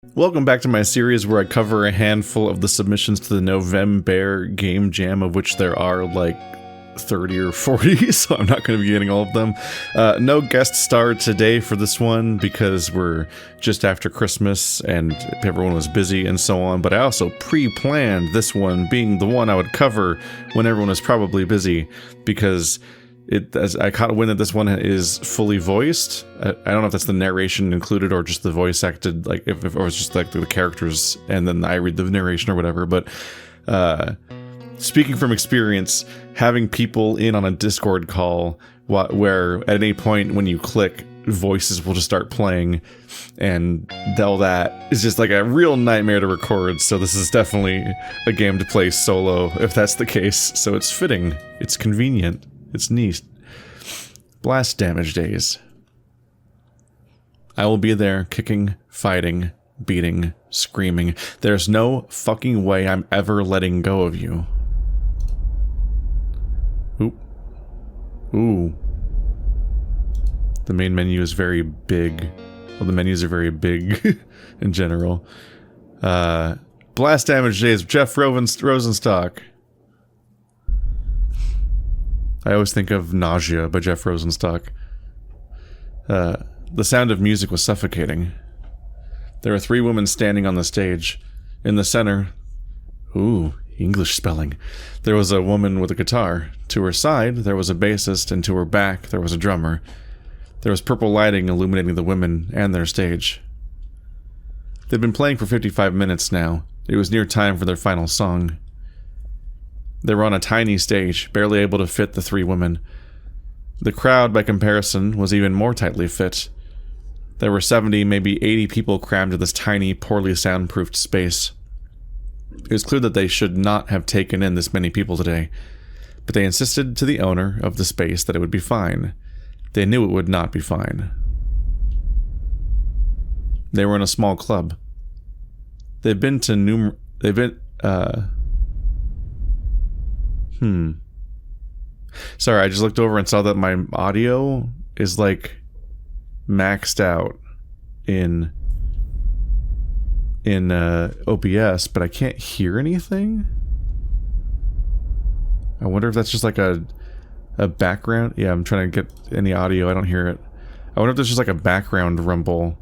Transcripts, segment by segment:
Welcome back to my series where I cover a handful of the submissions to the November Game Jam, of which there are like 30 or 40, so I'm not going to be getting all of them. No guest star today for this one because we're just after Christmas and everyone was busy and so on, but I also pre-planned this one being the one I would cover when everyone was probably busy because as I caught a wind that this one is fully voiced. I don't know if that's the narration included or just the voice acted, like if it was just like the characters and then I read the narration or whatever. But speaking from experience, having people in on a Discord call where at any point when you click, voices will just start playing, and all that is just like a real nightmare to record. So this is definitely a game to play solo if that's the case. So it's fitting, it's convenient. It's neat. Blast damage days. I will be there kicking, fighting, beating, screaming. There's no fucking way I'm ever letting go of you. Oop. Ooh. The main menu is very big. Well, the menus are very big in general. Blast damage days with Jeff Rosenstock. I always think of Nausea by Jeff Rosenstock. The sound of music was suffocating. There were 3 women standing on the stage. In the center, ooh, English spelling. There was a woman with a guitar. To her side, there was a bassist, and to her back, there was a drummer. There was purple lighting illuminating the women and their stage. They'd been playing for 55 minutes now. It was near time for their final song. They were on a tiny stage, barely able to fit the 3 women. The crowd, by comparison, was even more tightly fit. There were 70, maybe 80 people crammed into this tiny, poorly soundproofed space. It was clear that they should not have taken in this many people today, but they insisted to the owner of the space that it would be fine. They knew it would not be fine. They were in a small club. They've been to Sorry, I just looked over and saw that my audio is like maxed out in OBS, but I can't hear anything. I wonder if that's just like a background. Yeah, I'm trying to get any audio. I don't hear it. I wonder if there's just like a background rumble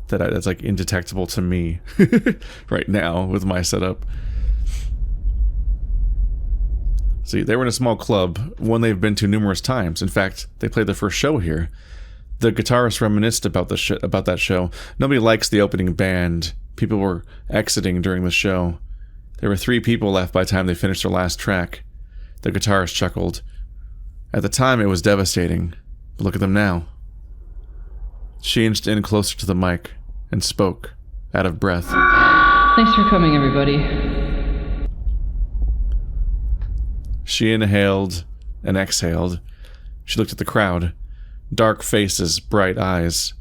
that's like indetectable to me right now with my setup. See, they were in a small club, one they've been to numerous times. In fact, they played their first show here. The guitarist reminisced about that show. Nobody likes the opening band. People were exiting during the show. There were 3 people left by the time they finished their last track. The guitarist chuckled. At the time, it was devastating. But look at them now. She inched in closer to the mic and spoke, out of breath. Thanks for coming, everybody. She inhaled and exhaled. She looked at the crowd. Dark faces, bright eyes.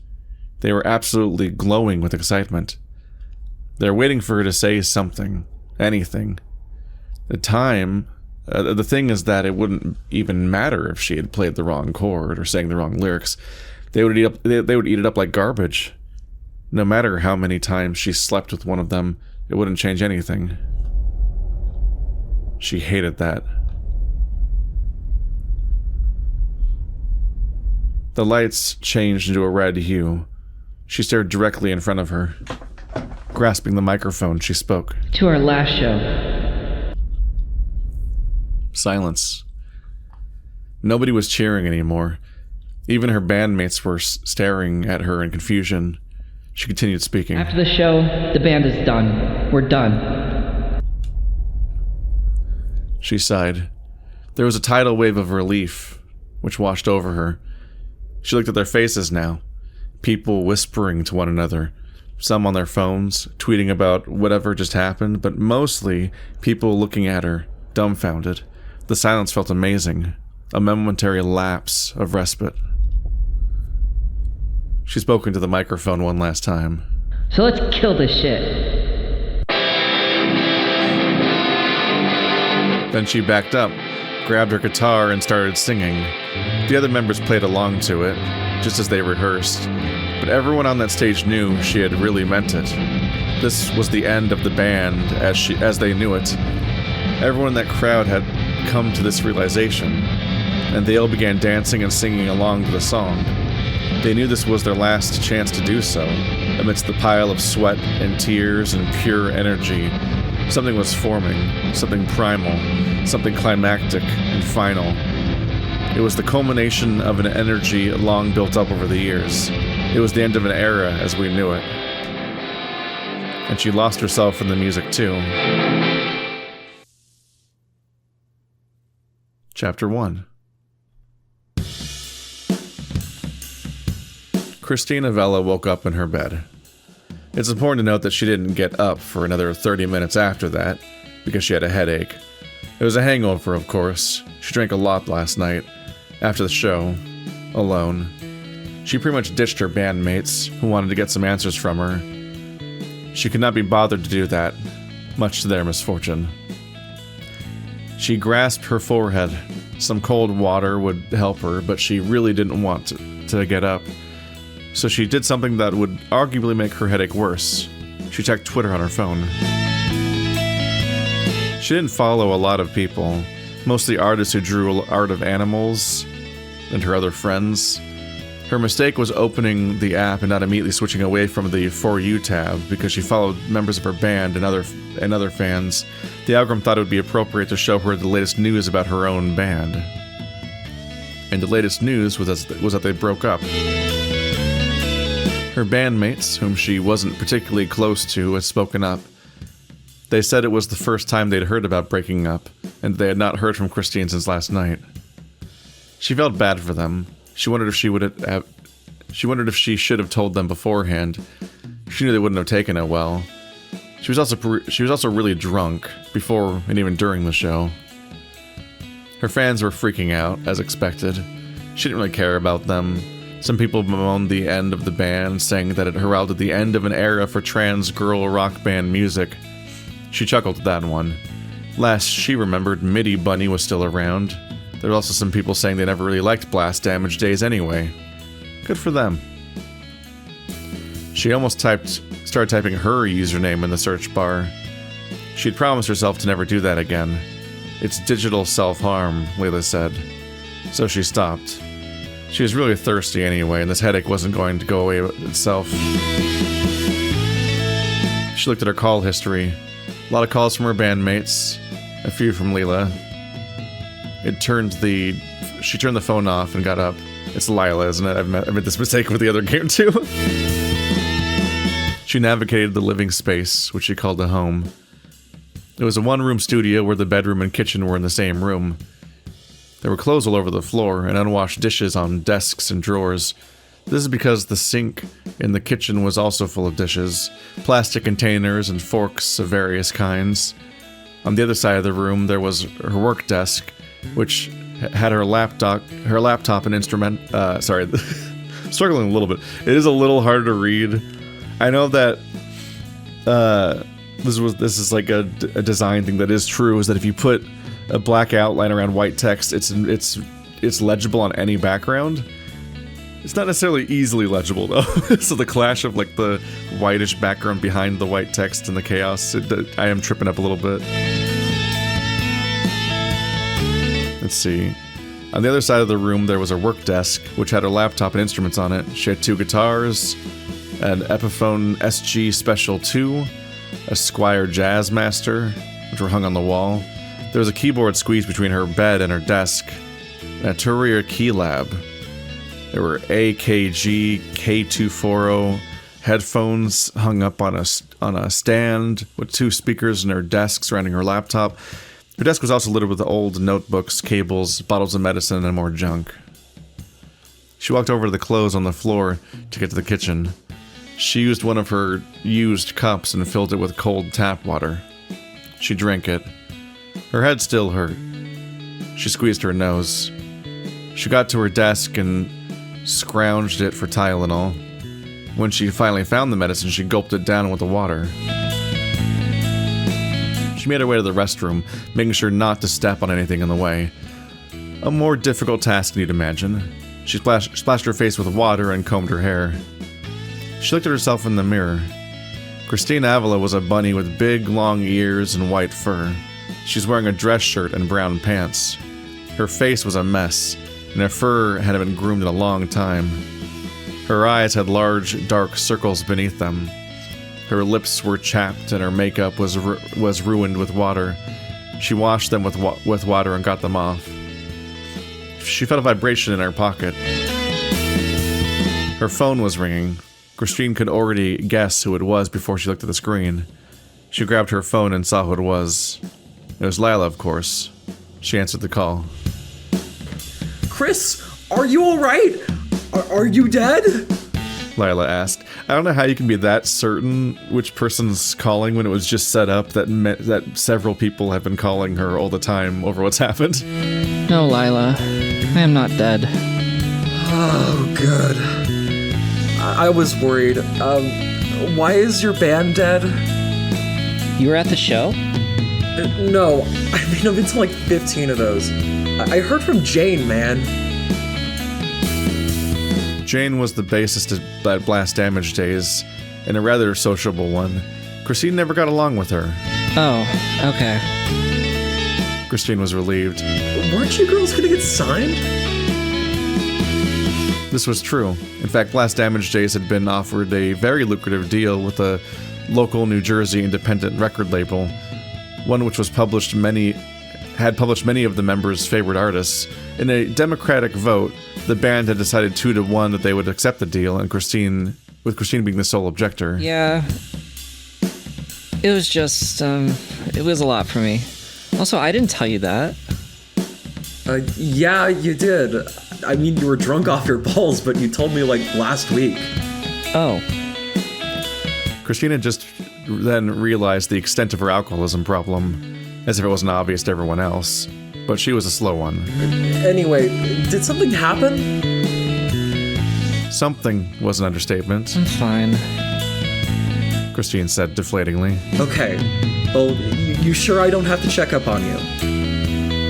They were absolutely glowing with excitement. They were waiting for her to say something. Anything. The thing is that it wouldn't even matter if she had played the wrong chord or sang the wrong lyrics. They would eat it up like garbage. No matter how many times she slept with one of them, it wouldn't change anything. She hated that. The lights changed into a red hue. She stared directly in front of her. Grasping the microphone, she spoke. To our last show. Silence. Nobody was cheering anymore. Even her bandmates were staring at her in confusion. She continued speaking. After the show, the band is done. We're done. She sighed. There was a tidal wave of relief, which washed over her. She looked at their faces now. People whispering to one another. Some on their phones, tweeting about whatever just happened, but mostly people looking at her, dumbfounded. The silence felt amazing. A momentary lapse of respite. She spoke into the microphone one last time. So let's kill this shit. Then she backed up, grabbed her guitar and started singing. The other members played along to it, just as they rehearsed. but everyone on that stage knew she had really meant it. This was the end of the band as they knew it. Everyone in that crowd had come to this realization, and they all began dancing and singing along to the song. They knew this was their last chance to do so. Amidst the pile of sweat and tears and pure energy, something was forming, something primal, something climactic and final. It was the culmination of an energy long built up over the years. It was the end of an era as we knew it. And she lost herself in the music too. Chapter 1. Christina Vela woke up in her bed. It's important to note that she didn't get up for another 30 minutes after that, because she had a headache. It was a hangover, of course. She drank a lot last night, after the show, alone. She pretty much ditched her bandmates, who wanted to get some answers from her. She could not be bothered to do that, much to their misfortune. She grasped her forehead. Some cold water would help her, but she really didn't want to get up. So she did something that would arguably make her headache worse. She checked Twitter on her phone. She didn't follow a lot of people, mostly artists who drew art of animals and her other friends. Her mistake was opening the app and not immediately switching away from the For You tab because she followed members of her band and other fans. The algorithm thought it would be appropriate to show her the latest news about her own band. And the latest news was that they broke up. Her bandmates, whom she wasn't particularly close to, had spoken up. They said it was the first time they'd heard about breaking up, and they had not heard from Christine since last night. She felt bad for them. She wondered if she should have told them beforehand. She knew they wouldn't have taken it well. She was also really drunk before and even during the show. Her fans were freaking out, as expected. She didn't really care about them. Some people bemoaned the end of the band, saying that it heralded the end of an era for trans girl rock band music. She chuckled at that one. Last she remembered, Midi Bunny was still around. There were also some people saying they never really liked Blast Damage Days anyway. Good for them. She almost started typing her username in the search bar. She'd promised herself to never do that again. It's digital self-harm, Layla said. So she stopped. She was really thirsty anyway, and this headache wasn't going to go away itself. She looked at her call history. A lot of calls from her bandmates, a few from Leela. She turned the phone off and got up. It's Lila, isn't it? I made this mistake with the other game too. She navigated the living space, which she called a home. It was a one-room studio where the bedroom and kitchen were in the same room. There were clothes all over the floor and unwashed dishes on desks and drawers. This is because the sink in the kitchen was also full of dishes, plastic containers and forks of various kinds. On the other side of the room, there was her work desk, which had her laptop and instrument. Struggling a little bit. It is a little hard to read. I know that this is like a design thing that is true. Is that if you put a black outline around white text, it's legible on any background. It's not necessarily easily legible though. So the clash of like the whitish background behind the white text and the chaos, I am tripping up a little bit. Let's see. On the other side of the room, there was a work desk, which had her laptop and instruments on it. She had 2 guitars, an Epiphone SG Special 2, a Squier Jazzmaster, which were hung on the wall. There was a keyboard squeezed between her bed and her desk, and a Turrier Keylab. There were AKG K240 headphones hung up on a stand with 2 speakers in her desk surrounding her laptop. Her desk was also littered with old notebooks, cables, bottles of medicine, and more junk. She walked over to the clothes on the floor to get to the kitchen. She used one of her used cups and filled it with cold tap water. She drank it. Her head still hurt. She squeezed her nose. She got to her desk and scrounged it for Tylenol. When she finally found the medicine, she gulped it down with the water. She made her way to the restroom, making sure not to step on anything in the way. A more difficult task than you'd imagine. She splashed her face with water and combed her hair. She looked at herself in the mirror. Christine Avila was a bunny with big, long ears and white fur. She's wearing a dress shirt and brown pants. Her face was a mess, and her fur had been groomed in a long time. Her eyes had large, dark circles beneath them. Her lips were chapped, and her makeup was ruined with water. She washed them with water and got them off. She felt a vibration in her pocket. Her phone was ringing. Christine could already guess who it was before she looked at the screen. She grabbed her phone and saw who it was. It was Lila, of course. She answered the call. Chris, are you alright? Are you dead? Lila asked. I don't know how you can be that certain which person's calling when it was just set up that several people have been calling her all the time over what's happened. No, Lila. I am not dead. Oh, good. I was worried. Why is your band dead? You were at the show? No, I've been to like 15 of those. I heard from Jane, man. Jane was the bassist at Blast Damage Days, and a rather sociable one. Christine never got along with her. Oh, okay. Christine was relieved. Weren't you girls gonna get signed? This was true. In fact, Blast Damage Days had been offered a very lucrative deal with a local New Jersey independent record label, one which had published many of the members' favorite artists. In a democratic vote, the band had decided 2-1 that they would accept the deal, and Christine being the sole objector. Yeah. It was just, it was a lot for me. Also, I didn't tell you that. Yeah, you did. I mean, you were drunk off your balls, but you told me, like, last week. Oh. Christina just then realized the extent of her alcoholism problem, as if it wasn't obvious to everyone else. But she was a slow one. Anyway, did something happen? Something was an understatement, I'm fine. Christine said deflatingly. Okay. Well, you sure I don't have to check up on you?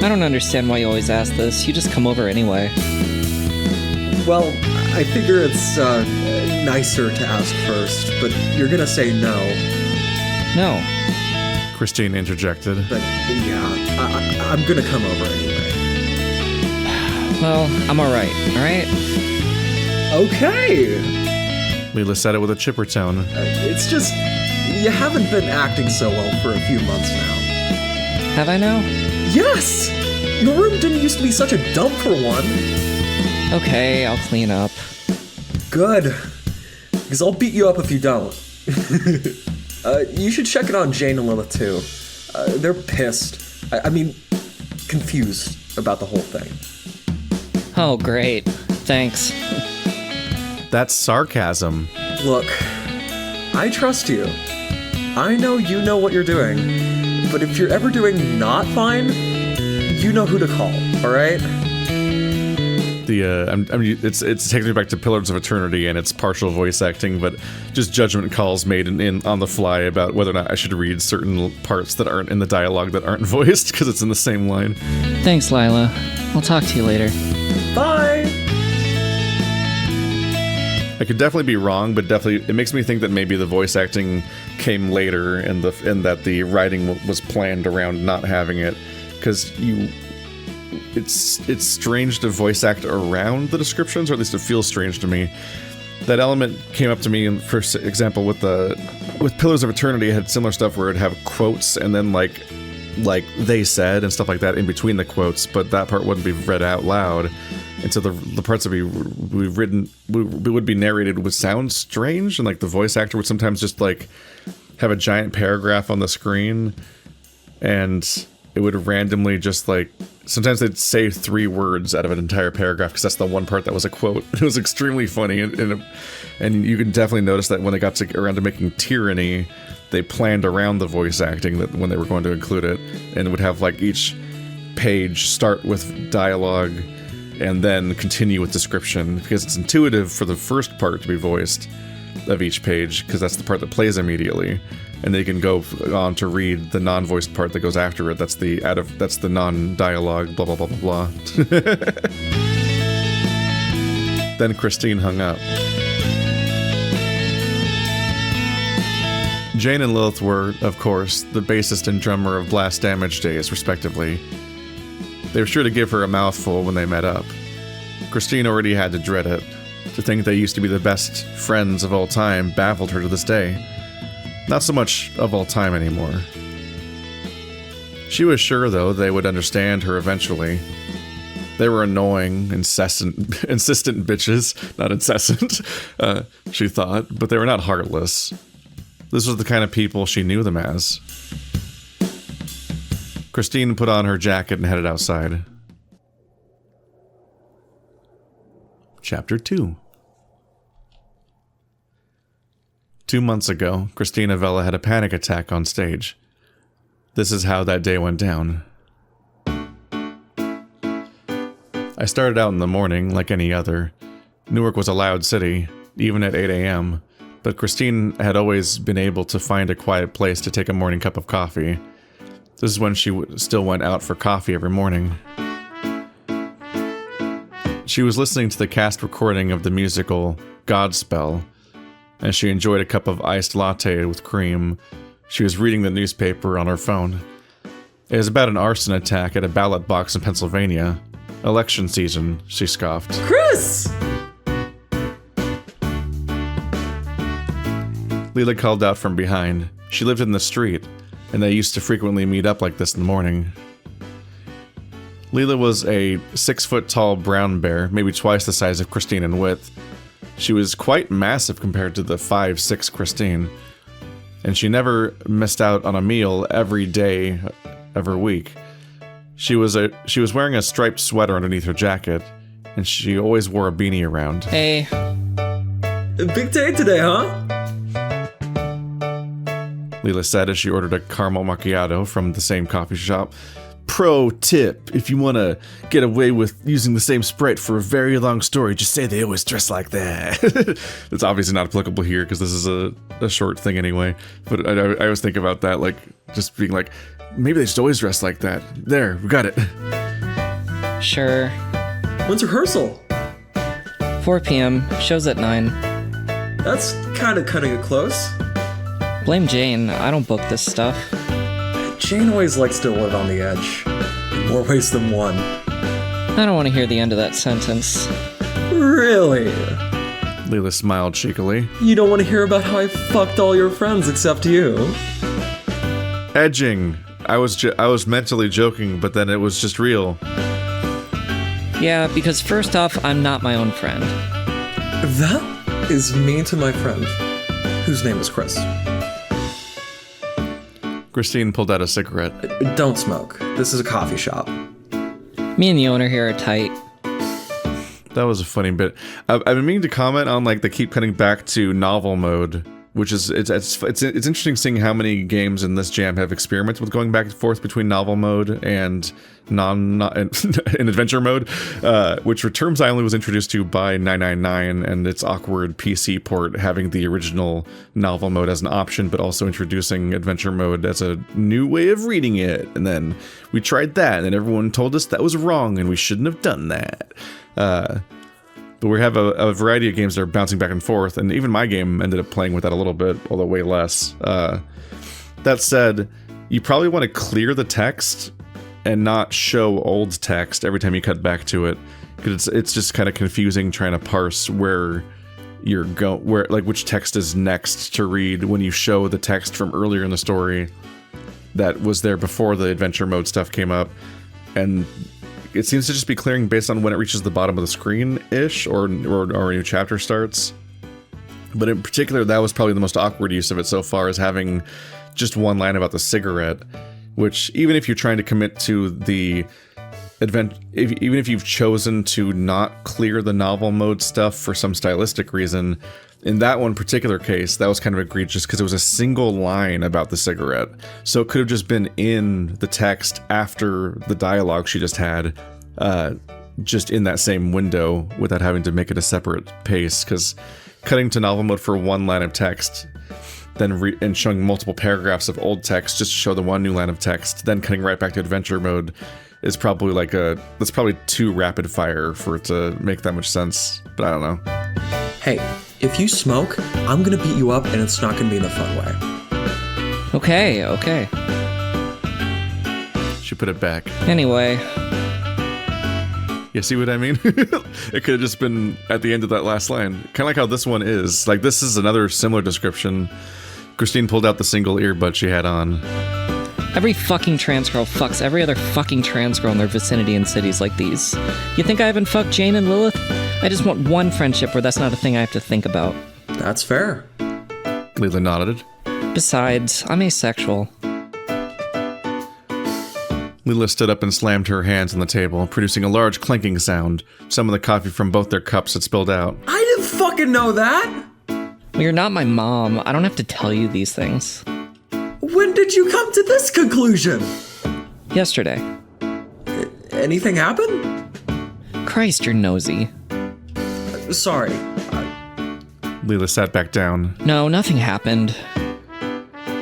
I don't understand why you always ask this. You just come over anyway. Well, I figure it's nicer to ask first, but you're gonna say no. No. Christine interjected. But yeah, I'm gonna come over anyway. Well, I'm alright? Okay! Leela said it with a chipper tone. It's just, you haven't been acting so well for a few months now. Have I now? Yes! Your room didn't used to be such a dump for one. Okay, I'll clean up. Good. Because I'll beat you up if you don't. You should check it on Jane and Lila too. They're pissed. I mean, confused about the whole thing. Oh, great. Thanks. That's sarcasm. Look, I trust you. I know you know what you're doing. But if you're ever doing not fine, you know who to call, alright? It's taking me back to Pillars of Eternity and its partial voice acting, but just judgment calls made in on the fly about whether or not I should read certain parts that aren't in the dialogue that aren't voiced because it's in the same line. Thanks, Lila. I'll talk to you later. Bye! I could definitely be wrong, but definitely it makes me think that maybe the voice acting came later and that the writing was planned around not having it, because it's strange to voice act around the descriptions, or at least it feels strange to me. That element came up to me, for example, with Pillars of Eternity. It had similar stuff where it'd have quotes and then like they said and stuff like that in between the quotes, but that part wouldn't be read out loud, and so the parts that would be narrated would sound strange, and like the voice actor would sometimes just like have a giant paragraph on the screen, and it would randomly just like, sometimes they'd say 3 words out of an entire paragraph because that's the one part that was a quote. It was extremely funny, and you can definitely notice that when they got around to making Tyranny, they planned around the voice acting that when they were going to include it, and it would have like each page start with dialogue and then continue with description, because it's intuitive for the first part to be voiced of each page, because that's the part that plays immediately, and they can go on to read the non-voiced part that goes after it. That's the non-dialogue, blah blah blah blah blah. Then Christine hung up. Jane and Lilith were, of course, the bassist and drummer of Blast Damage Days, respectively. They were sure to give her a mouthful when they met up. Christine already had to dread it. To think they used to be the best friends of all time baffled her to this day. Not so much of all time anymore. She was sure, though, they would understand her eventually. They were annoying, insistent bitches. Not incessant, she thought, but they were not heartless. This was the kind of people she knew them as. Christine put on her jacket and headed outside. Chapter 2. 2 months ago, Christina Vella had a panic attack on stage. This is how that day went down. I started out in the morning like any other. Newark was a loud city, even at 8 a.m., but Christine had always been able to find a quiet place to take a morning cup of coffee. This is when she still went out for coffee every morning. She was listening to the cast recording of the musical Godspell, and she enjoyed a cup of iced latte with cream. She was reading the newspaper on her phone. It was about an arson attack at a ballot box in Pennsylvania. Election season, she scoffed. Chris! Leela called out from behind. She lived in the street, and they used to frequently meet up like this in the morning. Leela was a 6-foot-tall brown bear, maybe twice the size of Christine in width. She was quite massive compared to the 5'6" Christine, and she never missed out on a meal every day of her week. She was wearing a striped sweater underneath her jacket, and she always wore a beanie around. Hey. Big day today, huh? Leela said as she ordered a caramel macchiato from the same coffee shop. Pro tip, if you want to get away with using the same Sprite for a very long story, just say they always dress like that. It's obviously not applicable here because this is a short thing anyway. But I always think about that, like, just being like, maybe they just always dress like that. There, we got it. Sure. When's rehearsal? 4 p.m. Show's at 9. That's kind of cutting it close. Blame Jane. I don't book this stuff. Jane always likes to live on the edge. In more ways than one. I don't want to hear the end of that sentence. Really? Leela smiled cheekily. You don't want to hear about how I fucked all your friends except you? Edging. I was mentally joking, but then it was just real. Yeah, because first off, I'm not my own friend. That is mean to my friend, whose name is Chris. Christine pulled out a cigarette. Don't smoke. This is a coffee shop. Me and the owner here are tight. That was a funny bit. I've been meaning to comment on, like, they keep cutting back to novel mode, which is it's interesting seeing how many games in this jam have experimented with going back and forth between novel mode and in adventure mode, which terms I only was introduced to by 999 and its awkward PC port having the original novel mode as an option, but also introducing adventure mode as a new way of reading it. And then we tried that, and everyone told us that was wrong and we shouldn't have done that. But we have a variety of games that are bouncing back and forth, and even my game ended up playing with that a little bit, although way less. That said, you probably want to clear the text and not show old text every time you cut back to it, because it's just kind of confusing trying to parse where you're which text is next to read when you show the text from earlier in the story that was there before the adventure mode stuff came up, and it seems to just be clearing based on when it reaches the bottom of the screen-ish, or a new chapter starts. But in particular, that was probably the most awkward use of it so far, is having just one line about the cigarette, which, even if you're trying to commit to the even if you've chosen to not clear the novel mode stuff for some stylistic reason, in that one particular case, that was kind of egregious because it was a single line about the cigarette. So it could have just been in the text after the dialogue she just had, just in that same window without having to make it a separate pace, because cutting to novel mode for one line of text, then and showing multiple paragraphs of old text just to show the one new line of text, then cutting right back to adventure mode is probably that's probably too rapid fire for it to make that much sense, but I don't know. Hey, if you smoke, I'm gonna beat you up and it's not gonna be in a fun way. Okay. She put it back. Anyway, You see what I mean? It could have just been at the end of that last line. Kind of like how this one is. Like, this is another similar description. Christine pulled out the single earbud she had on. every fucking trans girl fucks every other fucking trans girl in their vicinity in cities like these. You think I haven't fucked Jane and Lilith? I just want one friendship where that's not a thing I have to think about. That's fair. Leela nodded. Besides, I'm asexual. Leela stood up and slammed her hands on the table, producing a large clanking sound. Some of the coffee from both their cups had spilled out. I didn't fucking know that! Well, you're not my mom. I don't have to tell you these things. When did you come to this conclusion? Yesterday. Anything happen? Christ, you're nosy. Sorry. Leela sat back down. No, nothing happened.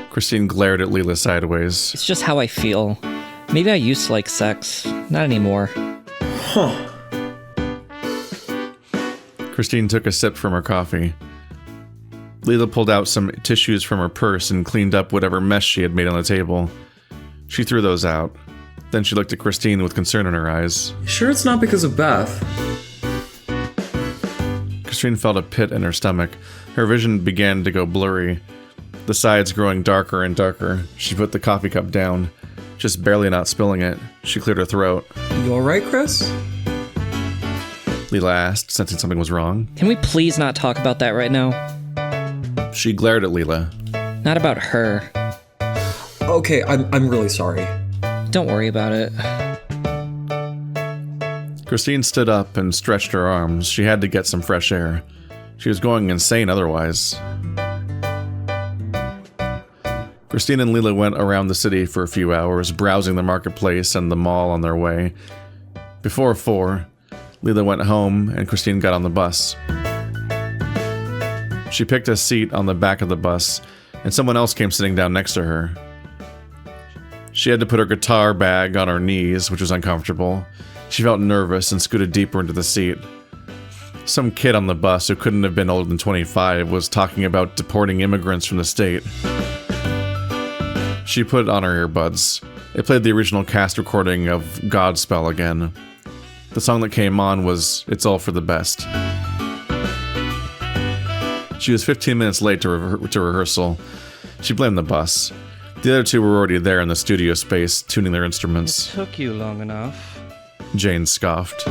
Christine glared at Leela sideways. It's just how I feel. Maybe I used to like sex. Not anymore. Huh. Christine took a sip from her coffee. Leela pulled out some tissues from her purse and cleaned up whatever mess she had made on the table. She threw those out. Then she looked at Christine with concern in her eyes. You sure it's not because of Beth? Christine felt a pit in her stomach. Her vision began to go blurry, the sides growing darker and darker. She put the coffee cup down, just barely not spilling it. She cleared her throat. You alright, Chris? Leela asked, sensing something was wrong. Can we please not talk about that right now? She glared at Leela. Not about her. Okay, I'm really sorry. Don't worry about it. Christine stood up and stretched her arms. She had to get some fresh air. She was going insane otherwise. Christine and Leela went around the city for a few hours, browsing the marketplace and the mall on their way. Before 4, Leela went home and Christine got on the bus. She picked a seat on the back of the bus, and someone else came sitting down next to her. She had to put her guitar bag on her knees, which was uncomfortable. She felt nervous and scooted deeper into the seat. Some kid on the bus who couldn't have been older than 25 was talking about deporting immigrants from the state. She put on her earbuds. It played the original cast recording of Godspell again. The song that came on was It's All for the Best. She was 15 minutes late to rehearsal. She blamed the bus. The other two were already there in the studio space, tuning their instruments. It took you long enough. Jane scoffed.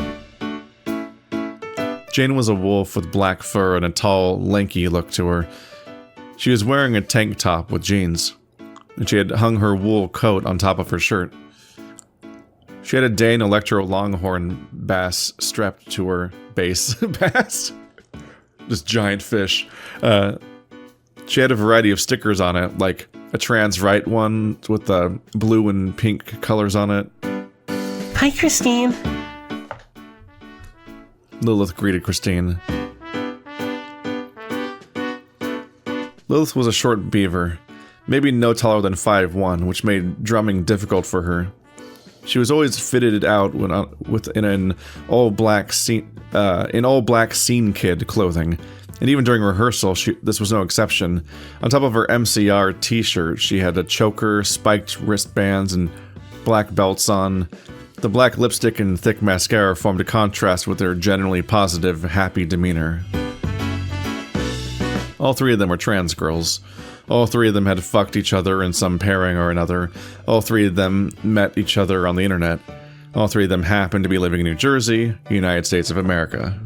Jane was a wolf with black fur and a tall, lanky look to her. She was wearing a tank top with jeans, and she had hung her wool coat on top of her shirt. She had a Dane Electro Longhorn bass strapped to her bass. Bass? This giant fish. She had a variety of stickers on it, like a trans right one with the blue and pink colors on it. Hi, Christine. Lilith greeted Christine. Lilith was a short beaver, maybe no taller than 5'1", which made drumming difficult for her. She was always fitted out in an all-black scene kid clothing, and even during rehearsal, this was no exception. On top of her MCR t-shirt, she had a choker, spiked wristbands, and black belts on. The black lipstick and thick mascara formed a contrast with her generally positive, happy demeanor. All 3 of them were trans girls. All 3 of them had fucked each other in some pairing or another. All 3 of them met each other on the internet. All 3 of them happened to be living in New Jersey, United States of America.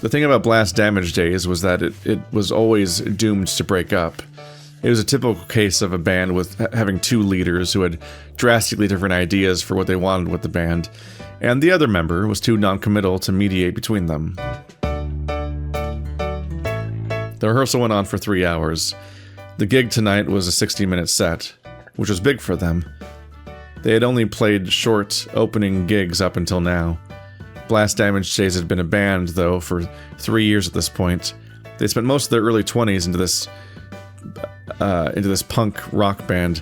The thing about Blast Damage Days was that it was always doomed to break up. It was a typical case of a band with having 2 leaders who had drastically different ideas for what they wanted with the band, and the other member was too non-committal to mediate between them. The rehearsal went on for 3 hours. The gig tonight was a 60-minute set, which was big for them. They had only played short, opening gigs up until now. Blast Damage Days had been a band, though, for 3 years at this point. They spent most of their early 20s into this punk rock band.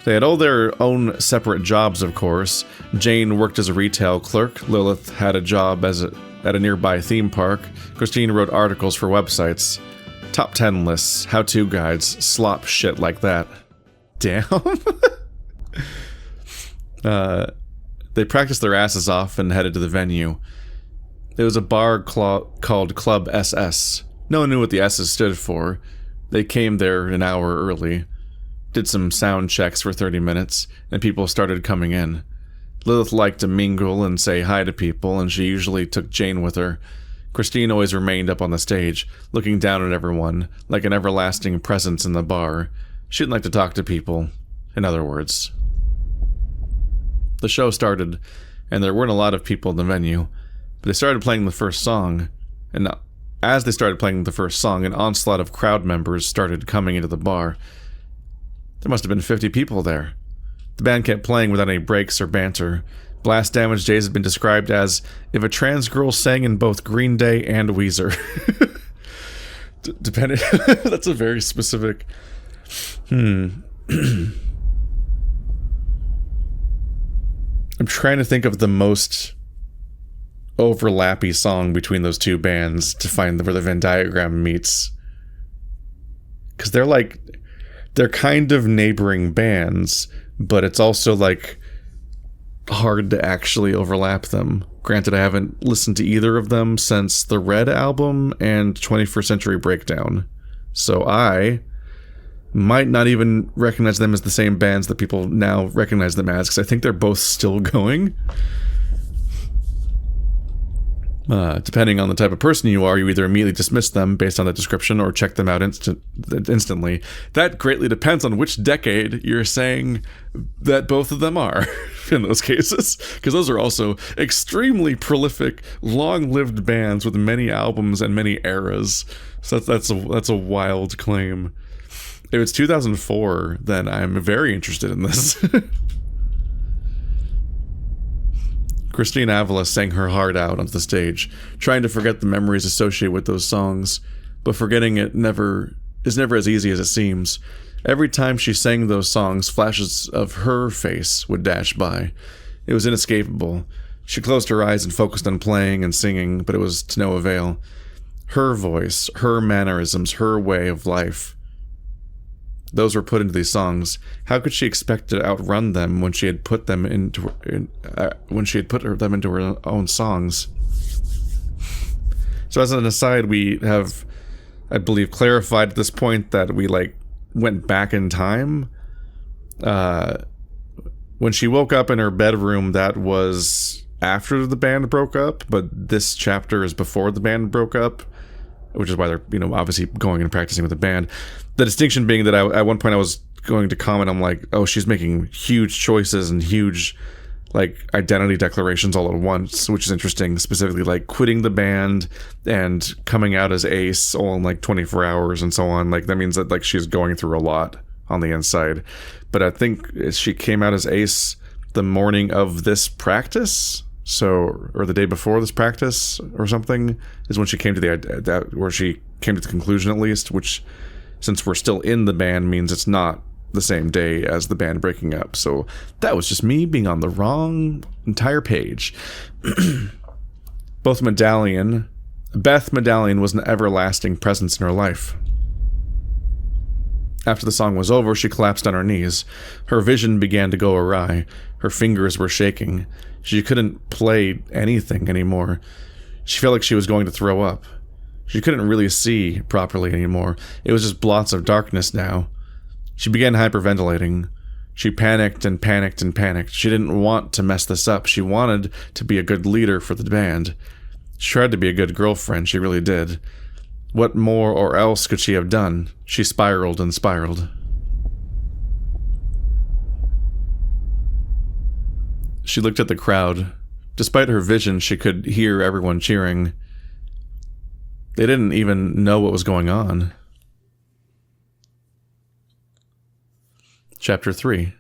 They had all their own separate jobs, of course. Jane worked as a retail clerk. Lilith had a job at a nearby theme park. Christine wrote articles for websites. Top 10 lists, how-to guides, slop shit like that. Damn. They practiced their asses off and headed to the venue. It was a bar called Club SS. No one knew what the S's stood for. They came there an hour early, did some sound checks for 30 minutes, and people started coming in. Lilith liked to mingle and say hi to people, and she usually took Jane with her. Christine always remained up on the stage, looking down at everyone, like an everlasting presence in the bar. She didn't like to talk to people, in other words. The show started, and there weren't a lot of people in the venue, but they started playing the first song, and as they started playing the first song, an onslaught of crowd members started coming into the bar. There must have been 50 people there. The band kept playing without any breaks or banter. Blast Damage Days had been described as if a trans girl sang in both Green Day and Weezer. Depending, that's a very specific. I'm trying to think of the most overlappy song between those two bands to find where the Venn diagram meets. Because they're kind of neighboring bands, but it's also like hard to actually overlap them. Granted, I haven't listened to either of them since the Red album and 21st Century Breakdown, so I might not even recognize them as the same bands that people now recognize them as, because I think they're both still going. Depending on the type of person you are, you either immediately dismiss them based on the description or check them out instantly. That greatly depends on which decade you're saying that both of them are in those cases, because those are also extremely prolific, long-lived bands with many albums and many eras. So that's a wild claim. If it's 2004, then I'm very interested in this. Christine Avila sang her heart out onto the stage, trying to forget the memories associated with those songs, but forgetting it is never as easy as it seems. Every time she sang those songs, flashes of her face would dash by. It was inescapable. She closed her eyes and focused on playing and singing, but it was to no avail. Her voice, her mannerisms, her way of life. Those were put into these songs. How could she expect to outrun them when she had put them into her own songs? So as an aside, we have, I believe, clarified at this point that we went back in time. When she woke up in her bedroom, that was after the band broke up, but this chapter is before the band broke up, which is why they're, obviously going and practicing with the band. The distinction being that at one point I was going to comment, I'm like, oh, she's making huge choices and huge, identity declarations all at once, which is interesting, specifically, quitting the band and coming out as Ace all in, 24 hours and so on. That means that, she's going through a lot on the inside. But I think she came out as Ace the morning of this practice, or the day before this practice or something, is when she came to the conclusion, at least, which, since we're still in the band, means it's not the same day as the band breaking up. So that was just me being on the wrong entire page. Beth Medallion was an everlasting presence in her life. After the song was over, she collapsed on her knees. Her vision began to go awry. Her fingers were shaking. She couldn't play anything anymore. She felt like she was going to throw up. She couldn't really see properly anymore. It was just blots of darkness now. She began hyperventilating. She panicked and panicked and panicked. She didn't want to mess this up. She wanted to be a good leader for the band. She tried to be a good girlfriend. She really did. What more or else could she have done? She spiraled and spiraled. She looked at the crowd. Despite her vision, she could hear everyone cheering. They didn't even know what was going on. Chapter 3.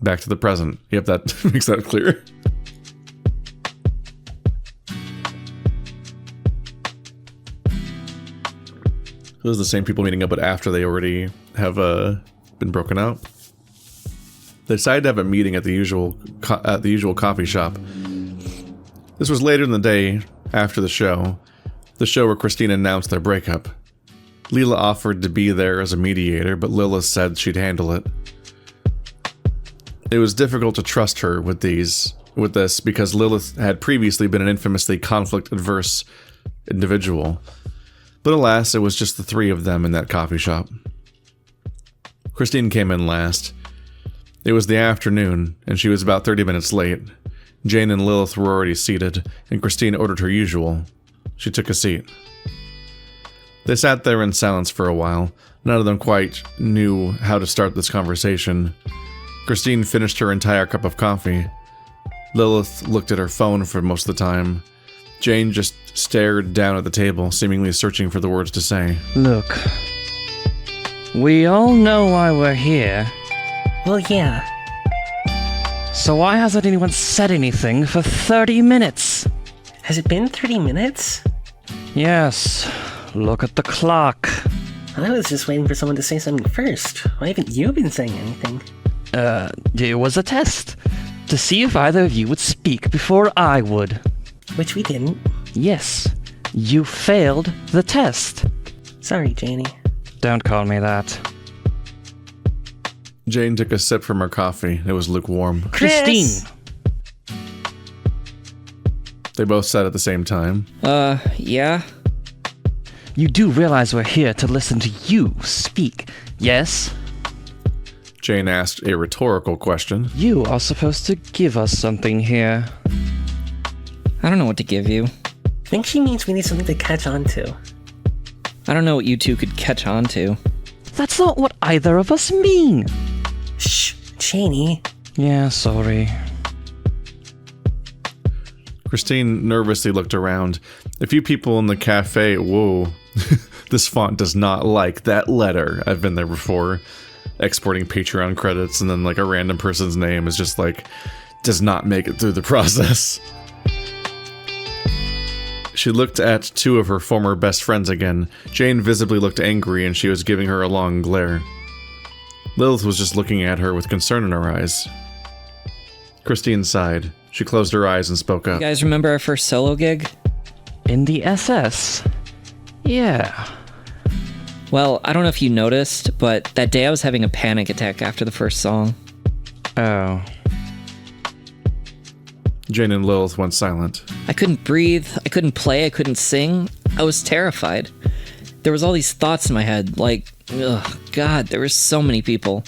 Back to the present. Yep, that makes that clear. Those are the same people meeting up, but after they already have been broken up. They decided to have a meeting at the usual coffee shop. This was later in the day, after the show. the show where Christine announced their breakup. Leela offered to be there as a mediator, but Lilith said she'd handle it. It was difficult to trust her with this because Lilith had previously been an infamously conflict-adverse individual. But alas, it was just the three of them in that coffee shop. Christine came in last. It was the afternoon, and she was about 30 minutes late. Jane and Lilith were already seated, and Christine ordered her usual. She took a seat. They sat there in silence for a while. None of them quite knew how to start this conversation. Christine finished her entire cup of coffee. Lilith looked at her phone for most of the time. Jane just stared down at the table, seemingly searching for the words to say. Look, we all know why we're here. Well, yeah. So why hasn't anyone said anything for 30 minutes? Has it been 30 minutes? Yes. Look at the clock. I was just waiting for someone to say something first. Why haven't you been saying anything? It was a test. To see if either of you would speak before I would. Which we didn't. Yes. You failed the test. Sorry, Janie. Don't call me that. Jane took a sip from her coffee. It was lukewarm. Christine! They both said at the same time. Yeah? You do realize we're here to listen to you speak, yes? Jane asked a rhetorical question. You are supposed to give us something here. I don't know what to give you. I think she means we need something to catch on to. I don't know what you two could catch on to. That's not what either of us mean. Shh, Janie. Yeah, sorry. Christine nervously looked around. A few people in the cafe, whoa, this font does not like that letter. I've been there before, exporting Patreon credits, and then like a random person's name is just like, does not make it through the process. She looked at two of her former best friends again. Jane visibly looked angry, and she was giving her a long glare. Lilith was just looking at her with concern in her eyes. Christine sighed. She closed her eyes and spoke up. You guys remember our first solo gig? In the SS? Yeah. Well, I don't know if you noticed, but that day I was having a panic attack after the first song. Oh. Jane and Lilith went silent. I couldn't breathe, I couldn't play, I couldn't sing. I was terrified. There was all these thoughts in my head, like, ugh, God, there were so many people.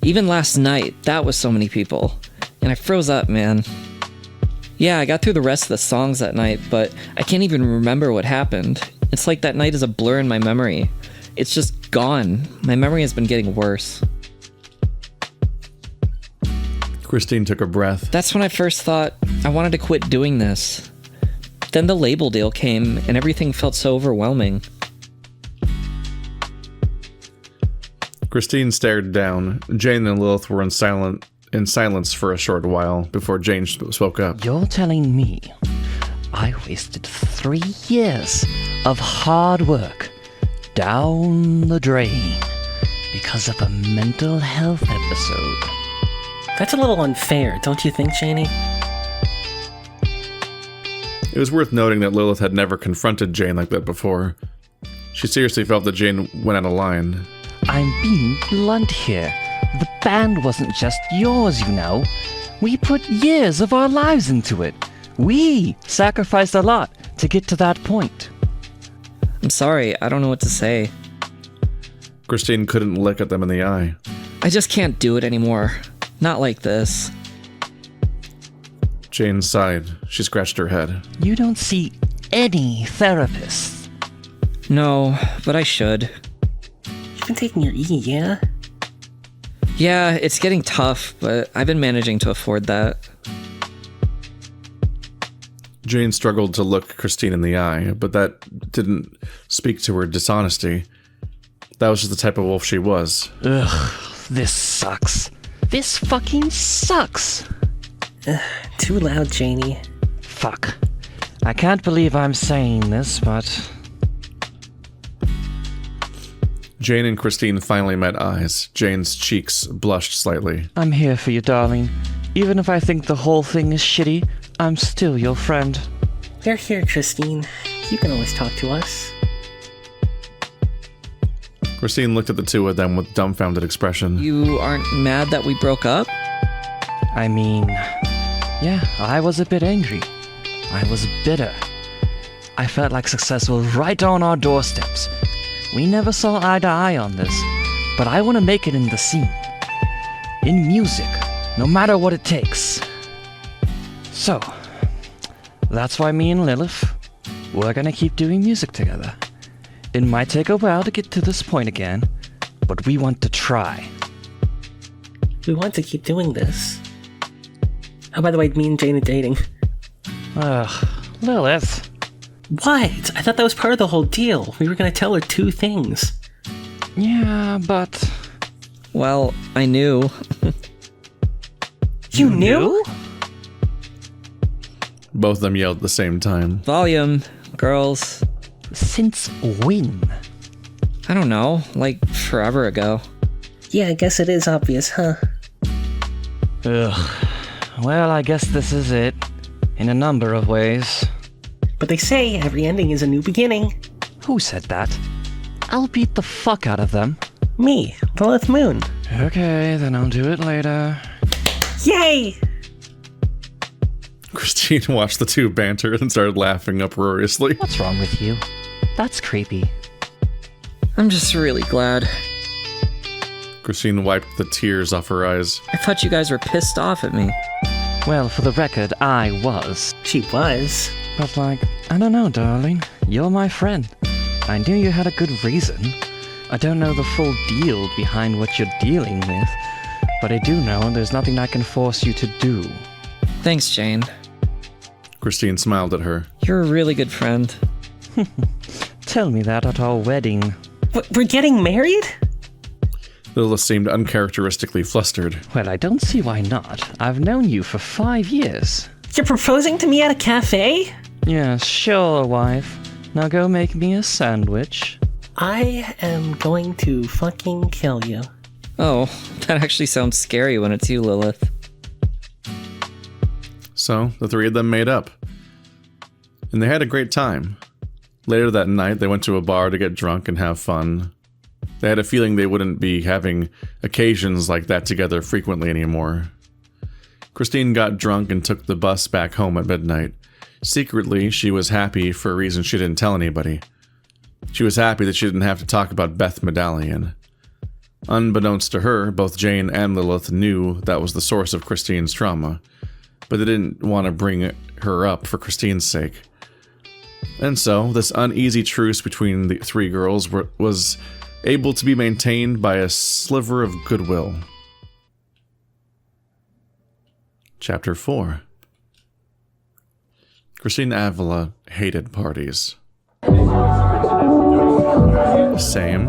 Even last night, that was so many people. And I froze up, man. Yeah, I got through the rest of the songs that night, but I can't even remember what happened. It's like that night is a blur in my memory. It's just gone. My memory has been getting worse. Christine took a breath. That's when I first thought I wanted to quit doing this. Then the label deal came, and everything felt so overwhelming. Christine stared down. Jane and Lilith were in silence for a short while before Jane spoke up. You're telling me I wasted 3 years of hard work down the drain because of a mental health episode? That's a little unfair, don't you think, Janie? It was worth noting that Lilith had never confronted Jane like that before. She seriously felt that Jane went out of line. I'm being blunt here. The band wasn't just yours, you know. We put years of our lives into it. We sacrificed a lot to get to that point. I'm sorry, I don't know what to say. Christine couldn't look at them in the eye. I just can't do it anymore. Not like this. Jane sighed. She scratched her head. You don't see any therapists. No, but I should. You've been taking your E, yeah? Yeah, it's getting tough, but I've been managing to afford that. Jane struggled to look Christine in the eye, but that didn't speak to her dishonesty. That was just the type of wolf she was. Ugh, this sucks. This fucking sucks. Too loud, Janie. Fuck. I can't believe I'm saying this, but... Jane and Christine finally met eyes. Jane's cheeks blushed slightly. I'm here for you, darling. Even if I think the whole thing is shitty, I'm still your friend. We're here, Christine. You can always talk to us. Christine looked at the two of them with dumbfounded expression. You aren't mad that we broke up? I mean, yeah, I was a bit angry. I was bitter. I felt like success was right on our doorsteps. We never saw eye to eye on this, but I want to make it in the scene. In music, no matter what it takes. So, that's why me and Lilith, we're gonna keep doing music together. It might take a while to get to this point again, but we want to try. We want to keep doing this. Oh, by the way, me and Jane are dating. Ugh, Lilith. What? I thought that was part of the whole deal. We were gonna tell her 2 things. Yeah, but... Well, I knew. You knew? Both of them yelled at the same time. Volume, girls. Since when? I don't know, like forever ago. Yeah, I guess it is obvious, huh? Ugh. Well, I guess this is it. In a number of ways. But they say every ending is a new beginning. Who said that? I'll beat the fuck out of them. Me, Lilith Moon. Okay, then I'll do it later. Yay! Christine watched the two banter and started laughing uproariously. What's wrong with you? That's creepy. I'm just really glad. Christine wiped the tears off her eyes. I thought you guys were pissed off at me. Well, for the record, I was. She was. But like, I don't know, darling. You're my friend. I knew you had a good reason. I don't know the full deal behind what you're dealing with, but I do know there's nothing I can force you to do. Thanks, Jane. Christine smiled at her. You're a really good friend. Tell me that at our wedding. We're getting married? Lilith seemed uncharacteristically flustered. Well, I don't see why not. I've known you for 5 years. You're proposing to me at a cafe? Yeah, sure, wife. Now go make me a sandwich. I am going to fucking kill you. Oh, that actually sounds scary when it's you, Lilith. So, the three of them made up. And they had a great time. Later that night, they went to a bar to get drunk and have fun. They had a feeling they wouldn't be having occasions like that together frequently anymore. Christine got drunk and took the bus back home at midnight. Secretly, she was happy for a reason she didn't tell anybody. She was happy that she didn't have to talk about Beth Medallion. Unbeknownst to her, both Jane and Lilith knew that was the source of Christine's trauma, but they didn't want to bring her up for Christine's sake. And so, this uneasy truce between the three girls was able to be maintained by a sliver of goodwill. Chapter 4. Christine Avila hated parties. Same.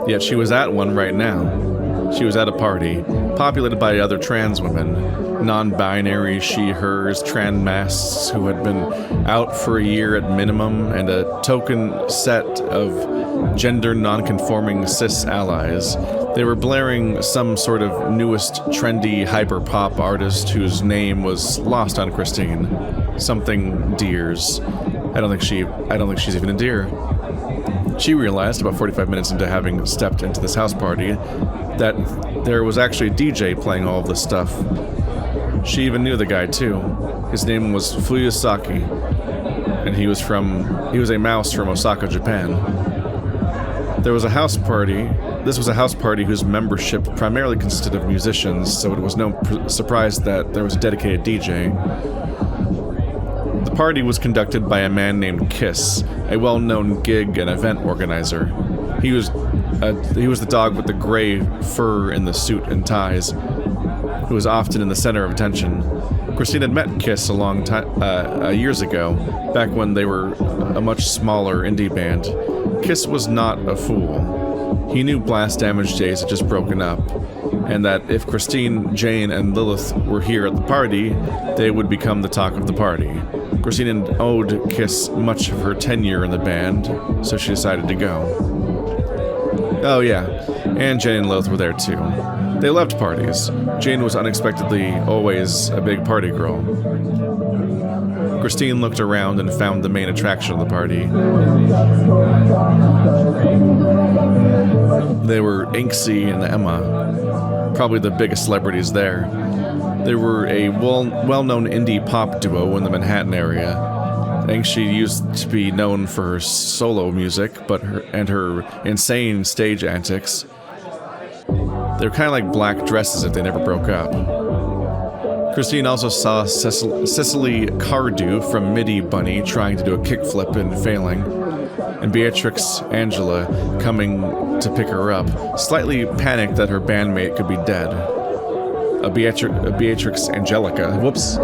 Yet she was at one right now. She was at a party, populated by other trans women, non-binary she-hers, trans-masks who had been out for a year at minimum, and a token set of gender non-conforming cis allies. They were blaring some sort of newest trendy hyper-pop artist whose name was lost on Christine. Something Deers. I don't think she's even a deer. She realized about 45 minutes into having stepped into this house party that there was actually a DJ playing all of this stuff. She even knew the guy too. His name was Fuyusaki, and he was a mouse from Osaka, Japan. There was a house party. This was a house party whose membership primarily consisted of musicians, so it was no surprise that there was a dedicated DJ. The party was conducted by a man named Kiss, a well-known gig and event organizer. He was the dog with the gray fur and the suit and ties, who was often in the center of attention. Christine had met Kiss a long time years ago, back when they were a much smaller indie band. Kiss was not a fool. He knew Blast Damage Days had just broken up, and that if Christine, Jane, and Lilith were here at the party, they would become the talk of the party. Christine owed Kiss much of her tenure in the band, so she decided to go. Oh yeah, and Jane and Lilith were there too. They loved parties. Jane was unexpectedly always a big party girl. Christine looked around and found the main attraction of the party. They were Inksy and Emma, probably the biggest celebrities there. They were a well-known indie pop duo in the Manhattan area. Inksy used to be known for her solo music, and her insane stage antics. They were kind of like black dresses if they never broke up. Christine also saw Cecily Cardew from Midi Bunny trying to do a kickflip and failing, and Beatrix Angela coming to pick her up, slightly panicked that her bandmate could be dead. A Beatrix Angelica. Whoops.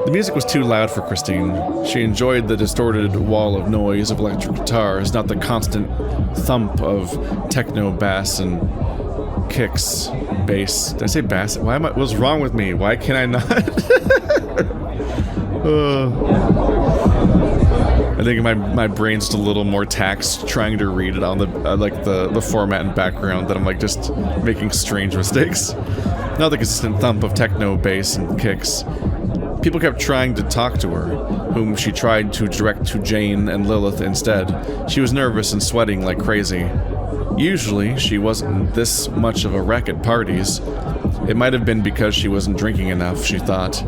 The music was too loud for Christine. She enjoyed the distorted wall of noise of electric guitars, not the constant thump of techno bass and kicks. Bass. Did I say bass? What's wrong with me? Why can I not? I think my brain's just a little more taxed trying to read it on the format and background that I'm like just making strange mistakes. Not the consistent thump of techno bass and kicks. People kept trying to talk to her, whom she tried to direct to Jane and Lilith instead. She was nervous and sweating like crazy. Usually, she wasn't this much of a wreck at parties. It might have been because she wasn't drinking enough, she thought.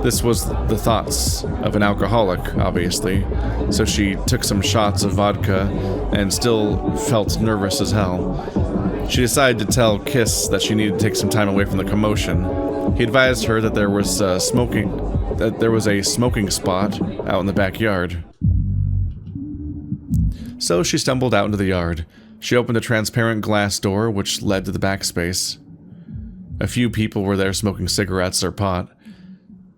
This was the thoughts of an alcoholic, obviously, so she took some shots of vodka and still felt nervous as hell. She decided to tell Kiss that she needed to take some time away from the commotion. He advised her that there was a smoking spot out in the backyard. So she stumbled out into the yard. She opened a transparent glass door which led to the backspace. A few people were there smoking cigarettes or pot.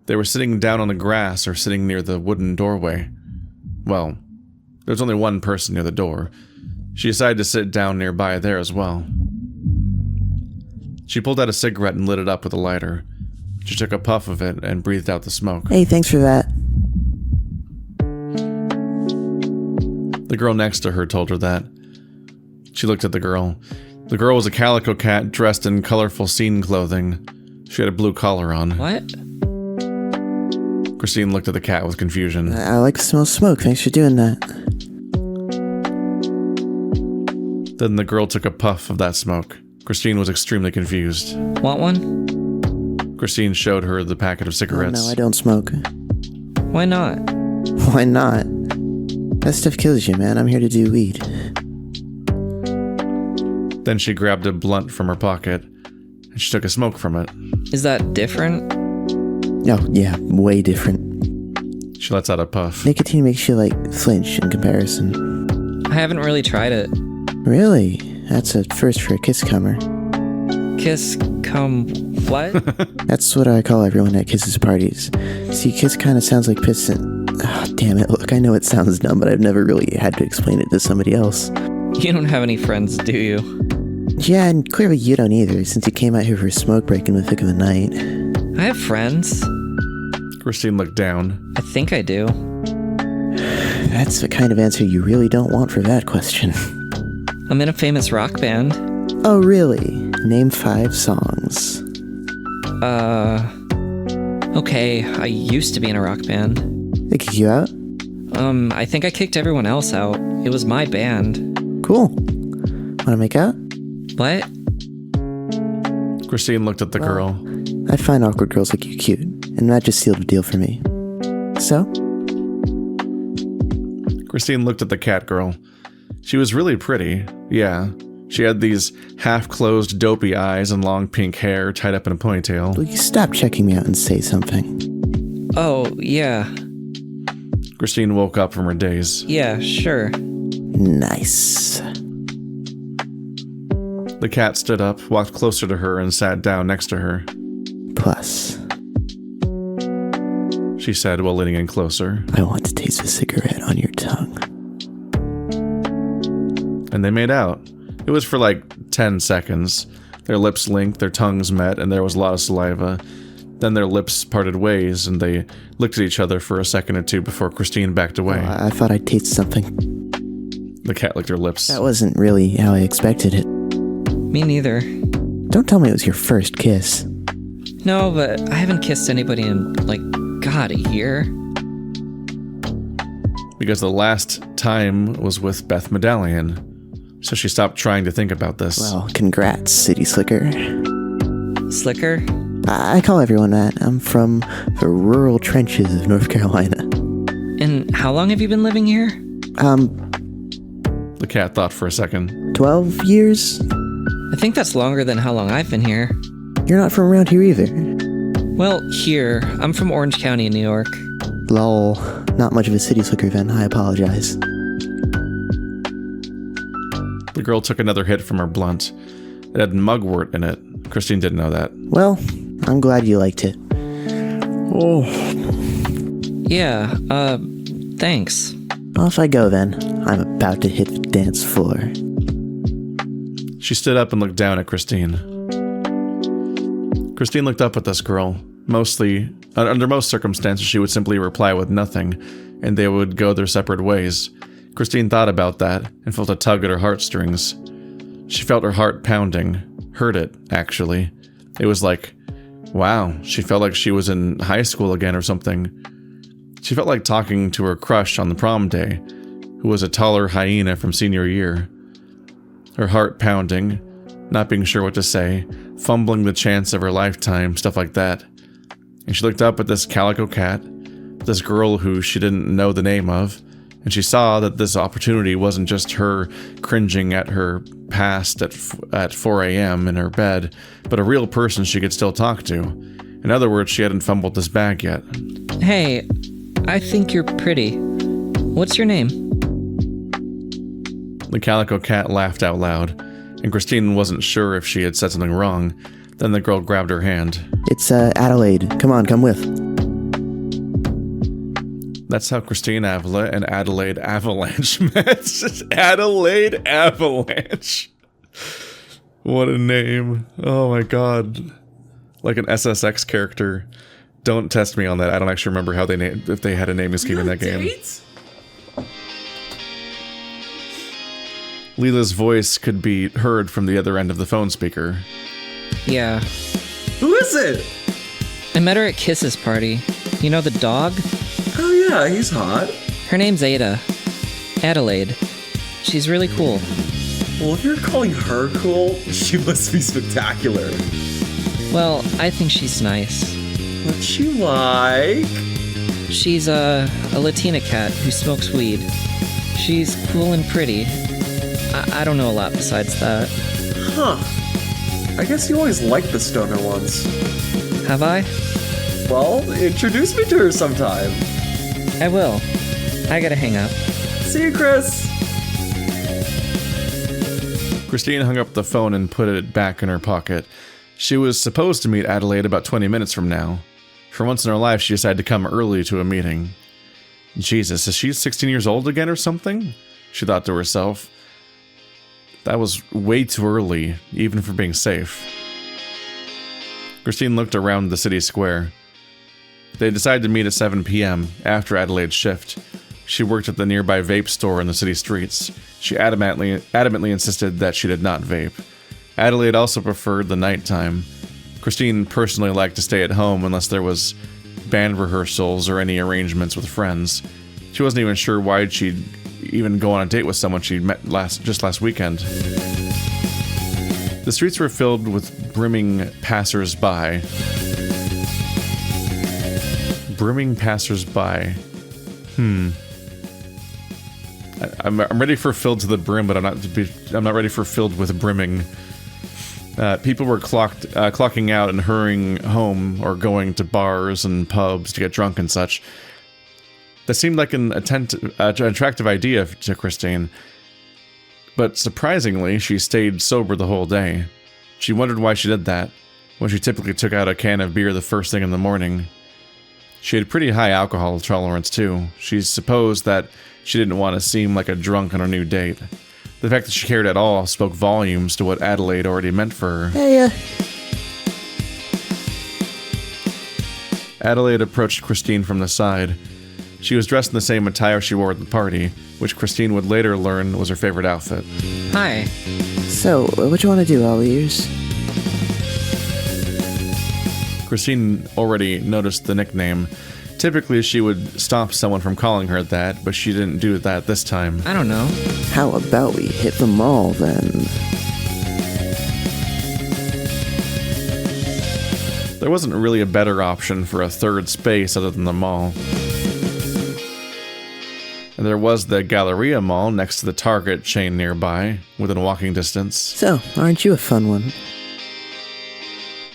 They were sitting down on the grass or sitting near the wooden doorway. Well, there was only one person near the door. She decided to sit down nearby there as well. She pulled out a cigarette and lit it up with a lighter. She took a puff of it and breathed out the smoke. Hey, thanks for that. The girl next to her told her that. She looked at the girl. The girl was a calico cat dressed in colorful scene clothing. She had a blue collar on. What? Christine looked at the cat with confusion. I like the smell of smoke. Thanks for doing that. Then the girl took a puff of that smoke. Christine was extremely confused. Want one? Christine showed her the packet of cigarettes. Oh, no, I don't smoke. Why not? Why not? That stuff kills you, man. I'm here to do weed. Then she grabbed a blunt from her pocket, and she took a smoke from it. Is that different? Oh, yeah, way different. She lets out a puff. Nicotine makes you, flinch in comparison. I haven't really tried it. Really? That's a first for a kiss comer. Kiss cum what? That's what I call everyone at Kiss's parties. See, kiss kind of sounds like piss and... Oh, damn it. Look, I know it sounds dumb, but I've never really had to explain it to somebody else. You don't have any friends, do you? Yeah, and clearly you don't either, since you came out here for a smoke break in the thick of the night. I have friends. Christine looked down. I think I do. That's the kind of answer you really don't want for that question. I'm in a famous rock band. Oh, really? Name 5 songs. Okay, I used to be in a rock band. They kick you out? I think I kicked everyone else out. It was my band. Cool. Wanna make out? What? Christine looked at the girl. I find awkward girls like you cute, and that just sealed the deal for me. So? Christine looked at the cat girl. She was really pretty, yeah. She had these half-closed, dopey eyes and long pink hair tied up in a ponytail. Will you stop checking me out and say something? Oh, yeah. Christine woke up from her daze. Yeah, sure. Nice. The cat stood up, walked closer to her, and sat down next to her. Plus, She said while leaning in closer. I want to taste the cigarette on your tongue. And they made out. It was for 10 seconds. Their lips linked, their tongues met, and there was a lot of saliva. Then their lips parted ways, and they looked at each other for a second or two before Christine backed away. I thought I'd taste something. The cat licked her lips. That wasn't really how I expected it. Me neither. Don't tell me it was your first kiss. No, but I haven't kissed anybody in, God, a year? Because the last time was with Beth Medallion. So she stopped trying to think about this. Well, congrats, City Slicker. Slicker? I call everyone that. I'm from the rural trenches of North Carolina. And how long have you been living here? The cat thought for a second. 12 years? I think that's longer than how long I've been here. You're not from around here either. Well, here. I'm from Orange County, New York. Lol. Not much of a City Slicker then, I apologize. The girl took another hit from her blunt. It had mugwort in it. Christine didn't know that. Well, I'm glad you liked it. Oh. Yeah, thanks. Off I go then. I'm about to hit the dance floor. She stood up and looked down at Christine. Christine looked up at this girl. Under most circumstances, she would simply reply with nothing, and they would go their separate ways. Christine thought about that and felt a tug at her heartstrings. She felt her heart pounding. Heard it, actually. It was like, wow, she felt like she was in high school again or something. She felt like talking to her crush on the prom day, who was a taller hyena from senior year. Her heart pounding, not being sure what to say, fumbling the chance of her lifetime, stuff like that. And she looked up at this calico cat, this girl who she didn't know the name of, and she saw that this opportunity wasn't just her cringing at her past at 4 a.m. in her bed, but a real person she could still talk to. In other words, she hadn't fumbled this bag yet. Hey, I think you're pretty. What's your name? The calico cat laughed out loud, and Christine wasn't sure if she had said something wrong. Then the girl grabbed her hand. It's, Adelaide. Come on, come with. That's how Christine Avila and Adelaide Avalanche met. Adelaide Avalanche. What a name. Oh my god. Like an SSX character. Don't test me on that. I don't actually remember how if they had a naming scheme in that game. Leela's voice could be heard from the other end of the phone speaker. Yeah. Who is it? I met her at Kiss's party. You know the dog? Oh yeah, he's hot. Her name's Ada. Adelaide. She's really cool. Well, if you're calling her cool, she must be spectacular. Well, I think she's nice. What's she like? She's a Latina cat who smokes weed. She's cool and pretty. I don't know a lot besides that. Huh. I guess you always liked the stoner ones. Have I? Well, introduce me to her sometime. I will. I gotta hang up. See you, Chris. Christine hung up the phone and put it back in her pocket. She was supposed to meet Adelaide about 20 minutes from now. For once in her life, she decided to come early to a meeting. Jesus, is she 16 years old again or something? She thought to herself. That was way too early, even for being safe. Christine looked around the city square. They decided to meet at 7 p.m. after Adelaide's shift. She worked at the nearby vape store in the city streets. She adamantly insisted that she did not vape. Adelaide also preferred the nighttime. Christine personally liked to stay at home unless there was band rehearsals or any arrangements with friends. She wasn't even sure why she'd even go on a date with someone she'd met just last weekend. The streets were filled with brimming passers-by. Brimming passers-by. I'm ready for filled to the brim, but I'm not ready for filled with brimming. People were clocking out and hurrying home or going to bars and pubs to get drunk and such. That seemed like an attractive idea to Christine. But surprisingly, she stayed sober the whole day. She wondered why she did that, when she typically took out a can of beer the first thing in the morning. She had pretty high alcohol tolerance too. She supposed that she didn't want to seem like a drunk on her new date. The fact that she cared at all spoke volumes to what Adelaide already meant for her. Hey, Adelaide approached Christine from the side. She was dressed in the same attire she wore at the party, which Christine would later learn was her favorite outfit. Hi. So, what you want to do, all ears? Christine already noticed the nickname. Typically, she would stop someone from calling her that, but she didn't do that this time. I don't know. How about we hit the mall then? There wasn't really a better option for a third space other than the mall. And there was the Galleria Mall next to the Target chain nearby, within walking distance. So, aren't you a fun one?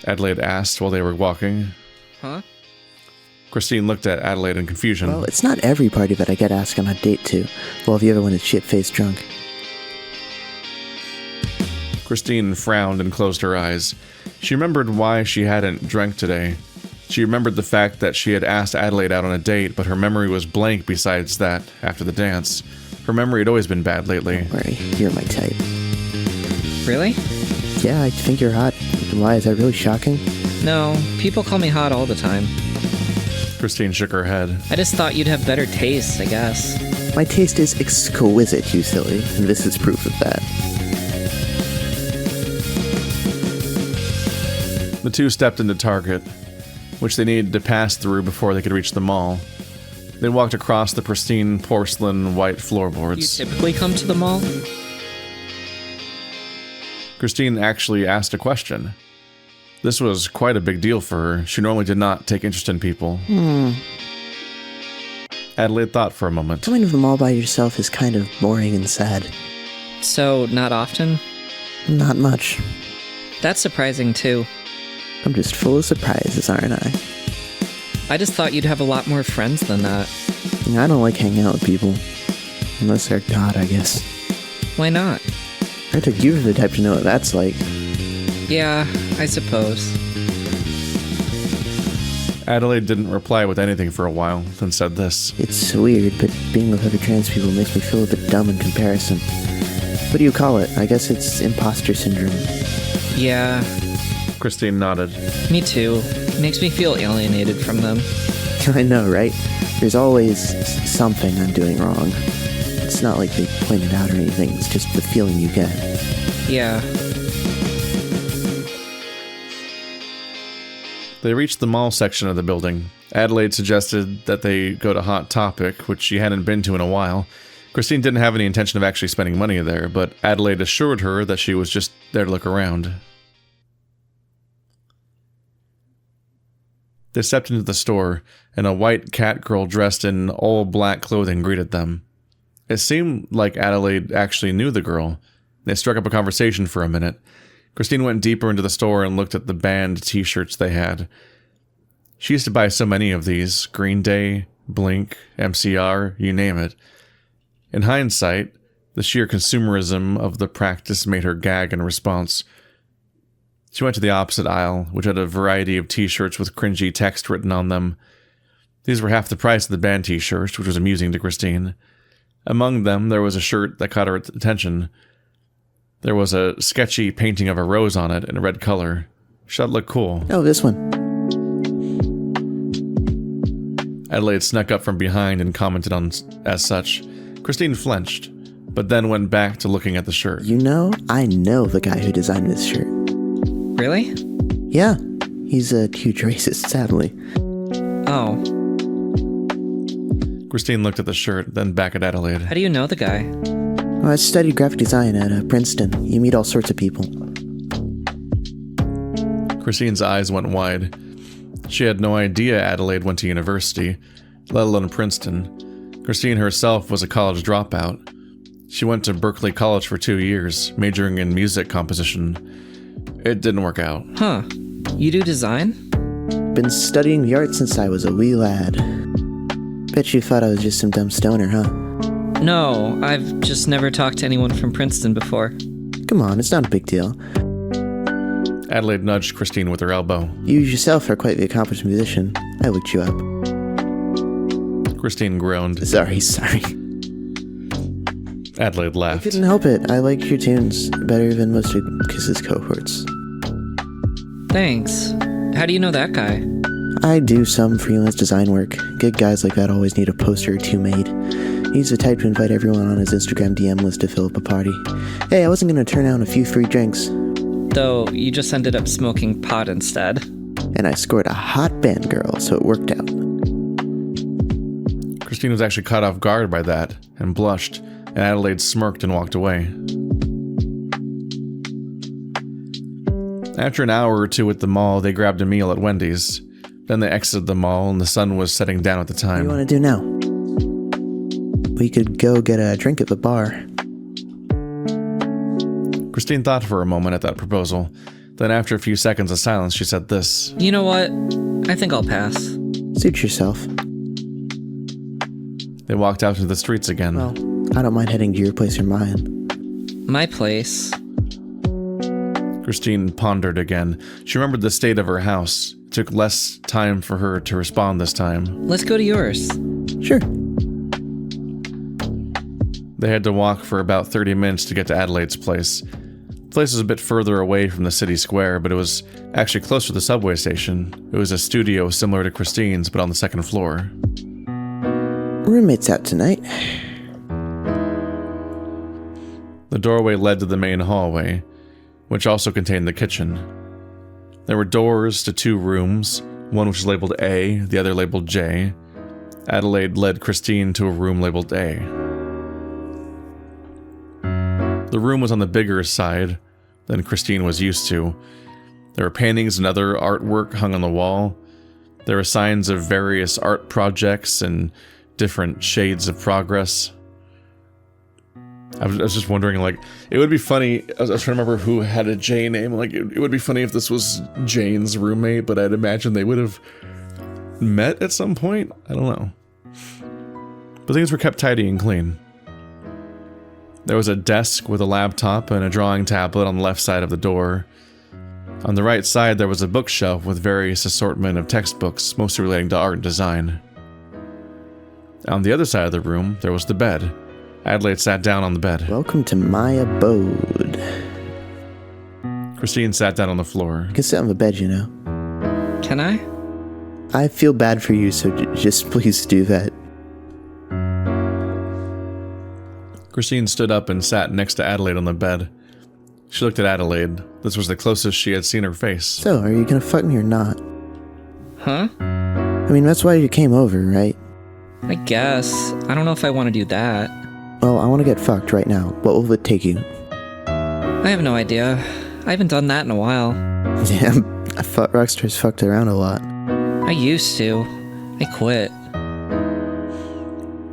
Adelaide asked while they were walking. Huh? Christine looked at Adelaide in confusion. Well, it's not every party that I get asked on a date to. Well, if you ever wanted shit-faced drunk. Christine frowned and closed her eyes. She remembered why she hadn't drank today. She remembered the fact that she had asked Adelaide out on a date, but her memory was blank besides that, after the dance. Her memory had always been bad lately. Don't worry, you're my type. Really? Yeah, I think you're hot. Why, is that really shocking? No, people call me hot all the time. Christine shook her head. I just thought you'd have better taste, I guess. My taste is exquisite, you silly, and this is proof of that. The two stepped into Target, which they needed to pass through before they could reach the mall. They walked across the pristine porcelain white You floorboards. typically come to the mall? Christine actually asked a question. This was quite a big deal for her. She normally did not take interest in people. Adelaide thought for a moment. Coming to the mall by yourself is kind of boring and sad. So, not often? Not much. That's surprising, too. I'm just full of surprises, aren't I? I just thought you'd have a lot more friends than that. I don't like hanging out with people. Unless they're God, I guess. Why not? I took you for the type to know what that's like. Yeah, I suppose. Adelaide didn't reply with anything for a while, then said this. It's weird, but being with other trans people makes me feel a bit dumb in comparison. What do you call it? I guess it's imposter syndrome. Yeah, Christine nodded. me too. Makes me feel alienated from them. I know, right? There's always something I'm doing wrong. It's not like they point it out or anything, it's just the feeling you get. Yeah. They reached the mall section of the building. Adelaide suggested that they go to Hot Topic, which she hadn't been to in a while. Christine didn't have any intention of actually spending money there, but Adelaide assured her that she was just there to look around. They stepped into the store, and a white cat girl dressed in all black clothing greeted them. It seemed like Adelaide actually knew the girl. They struck up a conversation for a minute. Christine went deeper into the store and looked at the band t-shirts they had. She used to buy so many of these. Green Day, Blink, MCR, you name it. In hindsight, the sheer consumerism of the practice made her gag in response. She went to the opposite aisle, which had a variety of t-shirts with cringy text written on them. These were half the price of the band t-shirts, which was amusing to Christine. Among them, there was a shirt that caught her attention. There was a sketchy painting of a rose on it in a red color. Should look cool. Oh, this one. Adelaide snuck up from behind and commented on as such. Christine flinched, but then went back to looking at the shirt. You know, I know the guy who designed this shirt. Really? Yeah, he's a huge racist, sadly. Oh. Christine looked at the shirt, then back at Adelaide. How do you know the guy? Well, I studied graphic design at Princeton. You meet all sorts of people. Christine's eyes went wide. She had no idea Adelaide went to university, let alone Princeton. Christine herself was a college dropout. She went to Berkeley College for 2 years, majoring in music composition. It didn't work out. Huh. You do design? Been studying the arts since I was a wee lad. Bet you thought I was just some dumb stoner, huh? No, I've just never talked to anyone from Princeton before. Come on, it's not a big deal. Adelaide nudged Christine with her elbow. You yourself are quite the accomplished musician. I looked you up. Christine groaned. Sorry. Adelaide I laughed. couldn't help it. I like your tunes better than most of Kiss's cohorts. Thanks. How do you know that guy? I do some freelance design work. Good guys like that always need a poster or two made. He's the type to invite everyone on his Instagram DM list to fill up a party. Hey, I wasn't going to turn down a few free drinks. Though, you just ended up smoking pot instead. And I scored a hot band girl, so it worked out. Christine was actually caught off guard by that and blushed, and Adelaide smirked and walked away. After an hour or two at the mall, they grabbed a meal at Wendy's. Then they exited the mall, and the sun was setting down at the What do time. you want to do now? We could go get a drink at the bar. Christine thought for a moment at that proposal. Then after a few seconds of silence, she said this. You know what? I think I'll pass. Suit yourself. They walked out into the streets again. Well, I don't mind heading to your place or mine. My place. Christine pondered again. She remembered the state of her house. It took less time for her to respond this time. Let's go to yours. Sure. They had to walk for about 30 minutes to get to Adelaide's place. The place was a bit further away from the city square, but it was actually close to the subway station. It was a studio similar to Christine's, but on the second floor. Roommate's out tonight. The doorway led to the main hallway, which also contained the kitchen. There were doors to 2 rooms, one which was labeled A, the other labeled J. Adelaide led Christine to a room labeled A. The room was on the bigger side than Christine was used to. There were paintings and other artwork hung on the wall. There were signs of various art projects and different shades of progress. I was just wondering, like, it would be funny. I was trying to remember who had a J name. Like, it would be funny if this was Jane's roommate, but I'd imagine they would have met at some point. I don't know. But things were kept tidy and clean. There was a desk with a laptop and a drawing tablet on the left side of the door. On the right side, there was a bookshelf with various assortment of textbooks, mostly relating to art and design. On the other side of the room, there was the bed. Adelaide sat down on the bed. Welcome to my abode. Christine sat down on the floor. You can sit on the bed, you know. Can I? I feel bad for you, so just please do that. Christine stood up and sat next to Adelaide on the bed. She looked at Adelaide. This was the closest she had seen her face. So, are you gonna fuck me or not? Huh? I mean, that's why you came over, right? I guess. I don't know if I want to do that. Well, I want to get fucked right now. What will it take you? I have no idea. I haven't done that in a while. Damn, I thought rockstars fucked around a lot. I used to. I quit.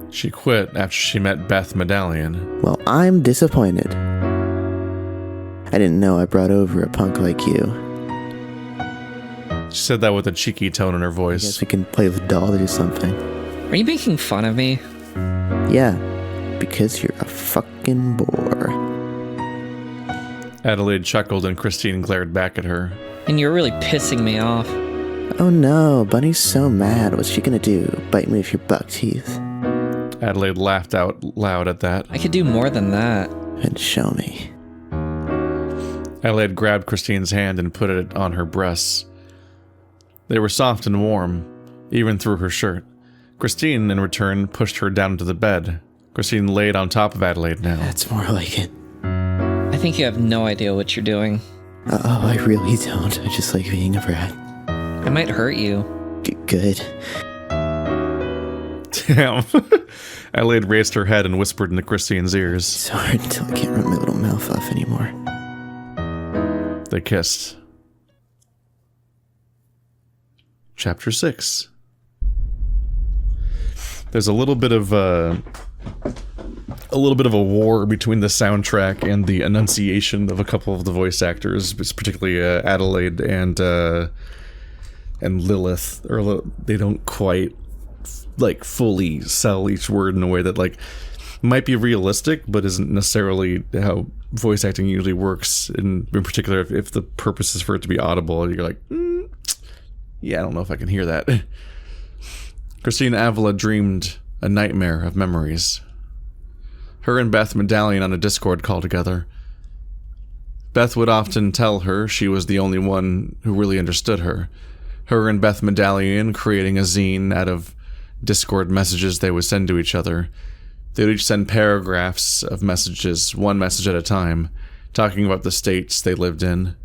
She quit after she met Beth Medallion. Well, I'm disappointed. I didn't know I brought over a punk like you. She said that with a cheeky tone in her Guess voice. we can play with dolls or something. Are you making fun of me? Yeah, because you're a fucking bore. Adelaide chuckled and Christine glared back at her. And you're really pissing me off. Oh no, Bunny's so mad. What's she gonna do? Bite me with your buck teeth? Adelaide laughed out loud at that. I could do more than that. And show me. Adelaide grabbed Christine's hand and put it on her breasts. They were soft and warm, even through her shirt. Christine, in return, pushed her down into the bed. Christine laid on top of Adelaide now. That's more like it. I think you have no idea what you're doing. Oh, I really don't. I just like being a brat. I might hurt you. Good. Damn. Adelaide raised her head and whispered into Christine's ears. It's hard until I can't run my little mouth off anymore. They kissed. Chapter 6. There's a little bit of a war between the soundtrack and the enunciation of a couple of the voice actors, particularly Adelaide and Lilith. Or they don't quite like fully sell each word in a way that like might be realistic, but isn't necessarily how voice acting usually works. In particular, if the purpose is for it to be audible, you're like, yeah, I don't know if I can hear that. Christine Avila dreamed a nightmare of memories. Her and Beth Medallion on a Discord call together. Beth would often tell her she was the only one who really understood her. Her and Beth Medallion creating a zine out of Discord messages they would send to each other. They would each send paragraphs of messages, one message at a time, talking about the states they lived in.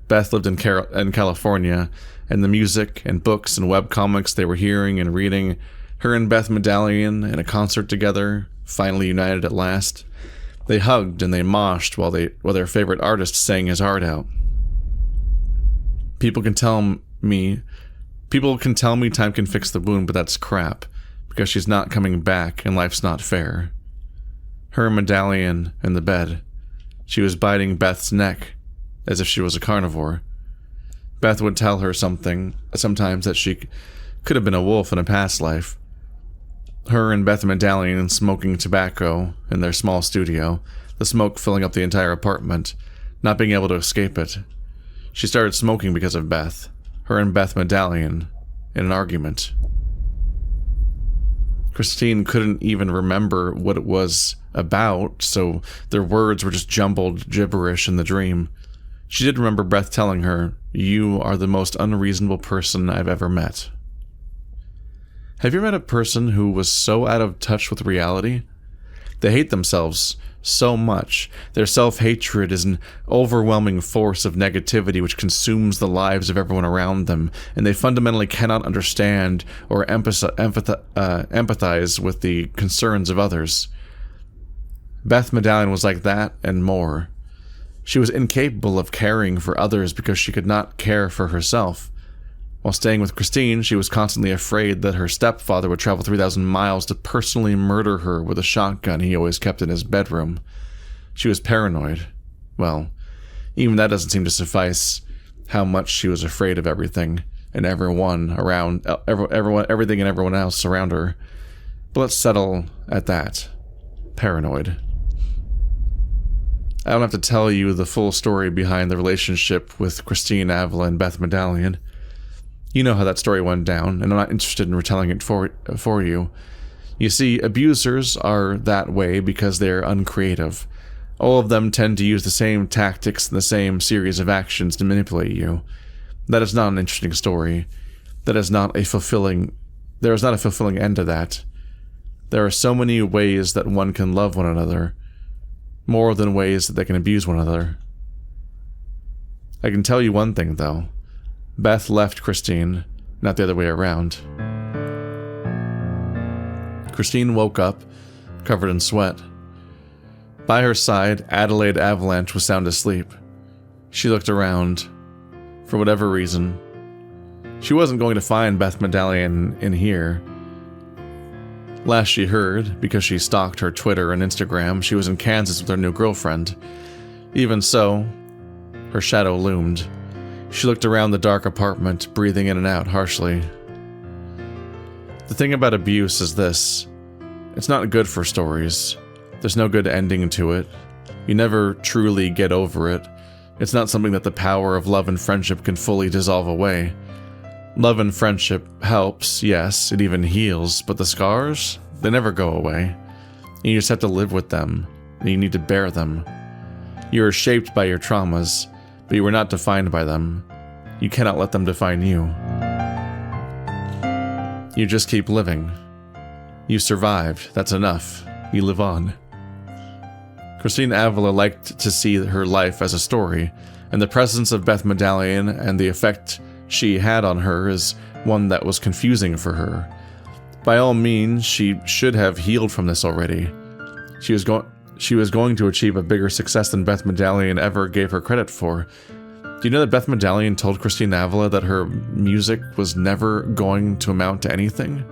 Beth lived in California, and the music and books and webcomics they were hearing and reading. Her and Beth Medallion in a concert together, finally united at last. They hugged and they moshed while their favorite artist sang his heart out. People can tell me time can fix the wound, but that's crap, because she's not coming back and life's not fair. Her and Medallion in the bed. She was biting Beth's neck as if she was a carnivore. Beth would tell her sometimes that she could have been a wolf in a past life. Her and Beth Medallion smoking tobacco in their small studio, the smoke filling up the entire apartment, not being able to escape it. She started smoking because of Beth. Her and Beth Medallion in an argument. Christine couldn't even remember what it was about, so their words were just jumbled gibberish in the dream. She did remember Beth telling her, "You are the most unreasonable person I've ever met." Have you ever met a person who was so out of touch with reality? They hate themselves so much. Their self-hatred is an overwhelming force of negativity which consumes the lives of everyone around them, and they fundamentally cannot understand or empathize with the concerns of others. Beth Medallion was like that and more. She was incapable of caring for others because she could not care for herself. While staying with Christine, she was constantly afraid that her stepfather would travel 3,000 miles to personally murder her with a shotgun he always kept in his bedroom. She was paranoid. Well, even that doesn't seem to suffice how much she was afraid of everything and everything and everyone else around her. But let's settle at that. Paranoid. I don't have to tell you the full story behind the relationship with Christine Avila and Beth Medallion. You know how that story went down, and I'm not interested in retelling it for you. You see, abusers are that way because they're uncreative. All of them tend to use the same tactics and the same series of actions to manipulate you. That is not an interesting story. There is not a fulfilling end to that. There are so many ways that one can love one another, more than ways that they can abuse one another. I can tell you one thing, though. Beth left Christine, not the other way around. Christine woke up, covered in sweat. By her side, Adelaide Avalanche was sound asleep. She looked around. For whatever reason, she wasn't going to find Beth Medallion in here. Last she heard, because she stalked her Twitter and Instagram, she was in Kansas with her new girlfriend. Even so, her shadow loomed. She looked around the dark apartment, breathing in and out harshly. The thing about abuse is this. It's not good for stories. There's no good ending to it. You never truly get over it. It's not something that the power of love and friendship can fully dissolve away. Love and friendship helps, yes, it even heals, but the scars, they never go away. You just have to live with them, and you need to bear them. You are shaped by your traumas, but you were not defined by them. You cannot let them define you. You just keep living. You survived, that's enough. You live on. Christine Avila liked to see her life as a story, and the presence of Beth Medallion and the effect she had on her is one that was confusing for her. By all means, she should have healed from this already. She was going to achieve a bigger success than Beth Medallion ever gave her credit for. Do you know that Beth Medallion told Christine Avila that her music was never going to amount to anything?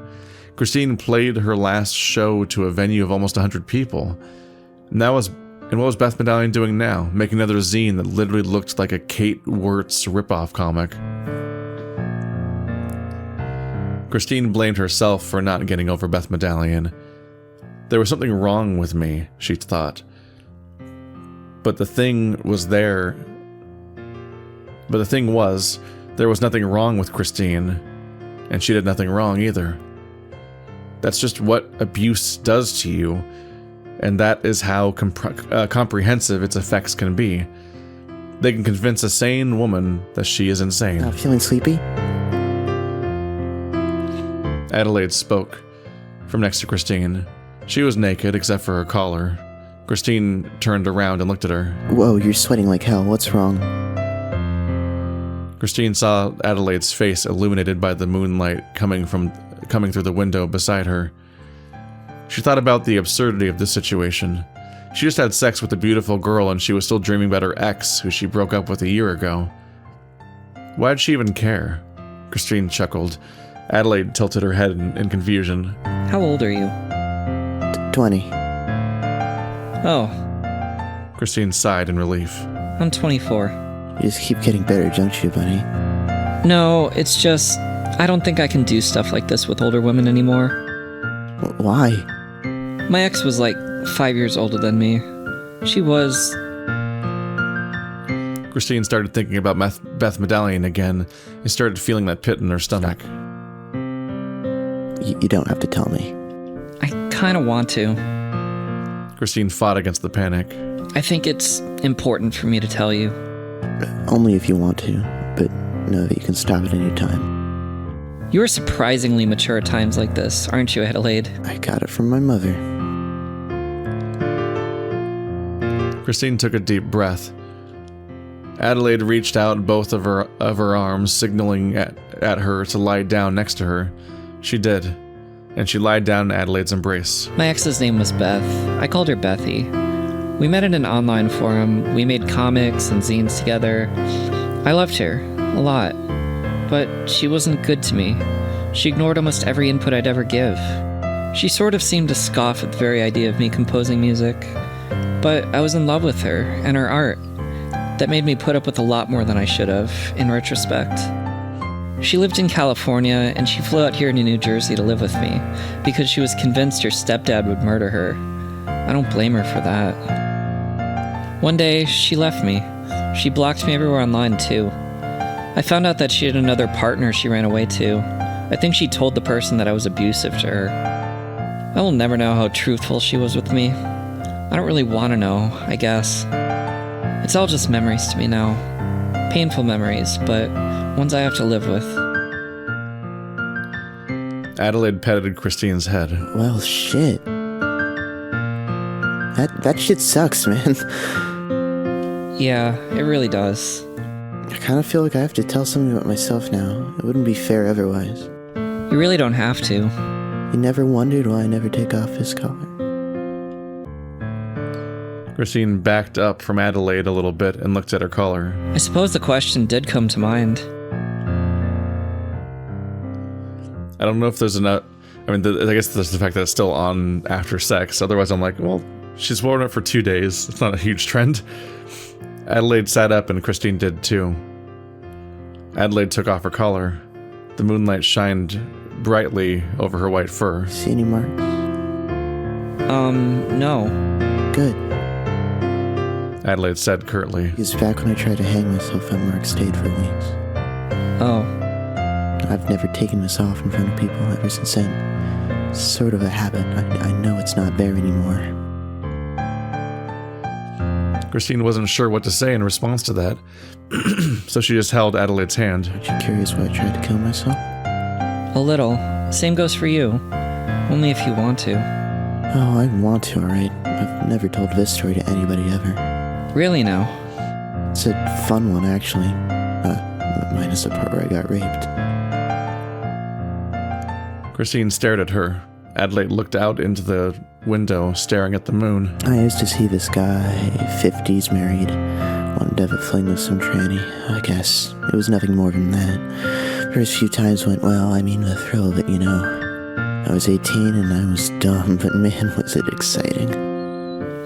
Christine played her last show to a venue of almost 100 people. And what was Beth Medallion doing now? Making another zine that literally looked like a Kate Wirtz ripoff comic. Christine blamed herself for not getting over Beth Medallion. There was something wrong with me, she thought. But the thing was, there was nothing wrong with Christine, and she did nothing wrong either. That's just what abuse does to you, and that is how comprehensive its effects can be. They can convince a sane woman that she is insane. Feeling sleepy? Adelaide spoke from next to Christine. She was naked except for her collar. Christine turned around and looked at her. Whoa, you're sweating like hell. What's wrong? Christine saw Adelaide's face illuminated by the moonlight coming from coming through the window beside her. She thought about the absurdity of this situation. She just had sex with a beautiful girl and she was still dreaming about her ex, who she broke up with a year ago. Why'd she even care? Christine chuckled. Adelaide tilted her head in confusion. How old are you? 20. Oh, Christine sighed in relief. I'm 24. You just keep getting better, don't you, buddy? No, it's just, I don't think I can do stuff like this with older women anymore. Why? My ex was like 5 years older than me. She was... Christine started thinking about Beth Medallion again and started feeling that pit in her stomach. You don't have to tell me. I kind of want to. Christine fought against the panic. I think it's important for me to tell you. Only if you want to, but know that you can stop at any time. You're surprisingly mature at times like this, aren't you, Adelaide? I got it from my mother. Christine took a deep breath. Adelaide reached out both of her arms, signaling at her to lie down next to her. She did, and she lied down in Adelaide's embrace. My ex's name was Beth. I called her Bethy. We met in an online forum. We made comics and zines together. I loved her, a lot. But she wasn't good to me. She ignored almost every input I'd ever give. She sort of seemed to scoff at the very idea of me composing music. But I was in love with her and her art. That made me put up with a lot more than I should have, in retrospect. She lived in California, and she flew out here to New Jersey to live with me, because she was convinced her stepdad would murder her. I don't blame her for that. One day, she left me. She blocked me everywhere online, too. I found out that she had another partner she ran away to. I think she told the person that I was abusive to her. I will never know how truthful she was with me. I don't really want to know, I guess. It's all just memories to me now. Painful memories, but ones I have to live with. Adelaide petted Christine's head. Well, shit. That shit sucks, man. Yeah, it really does. I kind of feel like I have to tell something about myself now. It wouldn't be fair otherwise. You really don't have to. You never wondered why I never take off his collar? Christine backed up from Adelaide a little bit and looked at her collar. I suppose the question did come to mind. I don't know if there's enough... I guess there's the fact that it's still on after sex. Otherwise, I'm like, well, she's worn it for 2 days. It's not a huge trend. Adelaide sat up and Christine did too. Adelaide took off her collar. The moonlight shined brightly over her white fur. See any marks? No. Good. Adelaide said curtly. Because back when I tried to hang myself, that mark stayed for weeks. Oh. I've never taken this off in front of people ever since then. It's sort of a habit. I know it's not there anymore. Christine wasn't sure what to say in response to that, so she just held Adelaide's hand. Aren't you curious why I tried to kill myself? A little. Same goes for you. Only if you want to. Oh, I want to, alright. I've never told this story to anybody ever. Really now? It's a fun one, actually. Minus the part where I got raped. Christine stared at her. Adelaide looked out into the window, staring at the moon. I used to see this guy, 50s, married, wanted to have a fling with some tranny. I guess it was nothing more than that. First few times went well, the thrill of it, you know. I was 18 and I was dumb, but man, was it exciting.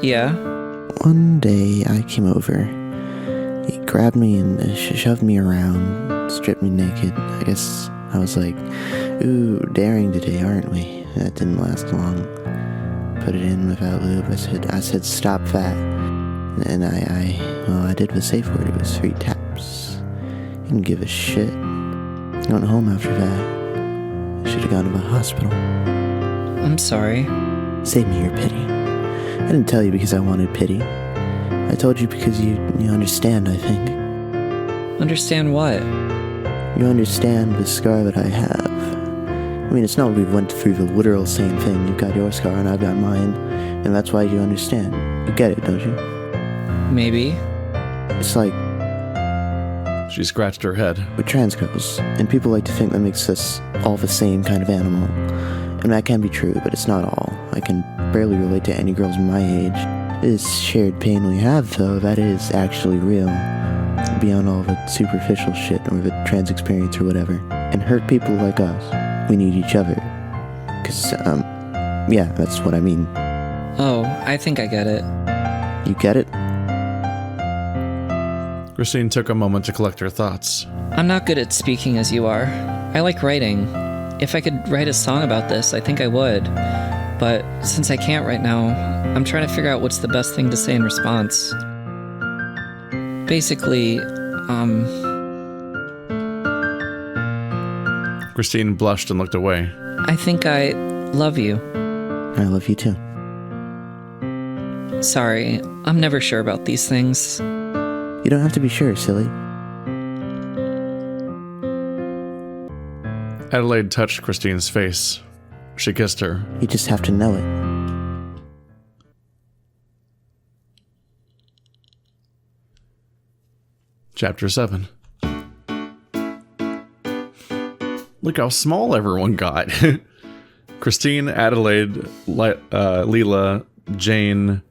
Yeah? One day I came over. He grabbed me and shoved me around, stripped me naked. I guess I was like, ooh, daring today, aren't we? That didn't last long. Put it in without lube. I said, stop that. And I did the safe word. It was 3 taps. Didn't give a shit. Went home after that. I should have gone to the hospital. I'm sorry. Save me your pity. I didn't tell you because I wanted pity. I told you because you understand, I think. Understand what? You understand the scar that I have. It's not like we went through the literal same thing. You've got your scar and I've got mine. And that's why you understand. You get it, don't you? Maybe. It's like... She scratched her head. We're trans girls, and people like to think that makes us all the same kind of animal. And that can be true, but it's not all. I can barely relate to any girls my age. This shared pain we have, though, that is actually real. Beyond all the superficial shit or the trans experience or whatever. And hurt people like us, we need each other. 'Cause, yeah, that's what I mean. Oh, I think I get it. You get it? Christine took a moment to collect her thoughts. I'm not good at speaking as you are. I like writing. If I could write a song about this, I think I would. But since I can't right now, I'm trying to figure out what's the best thing to say in response. Basically, Christine blushed and looked away. I think I love you. I love you too. Sorry, I'm never sure about these things. You don't have to be sure, silly. Adelaide touched Christine's face. She kissed her. You just have to know it. Chapter 7. Look how small everyone got. Christine, Adelaide, Leela, Jane,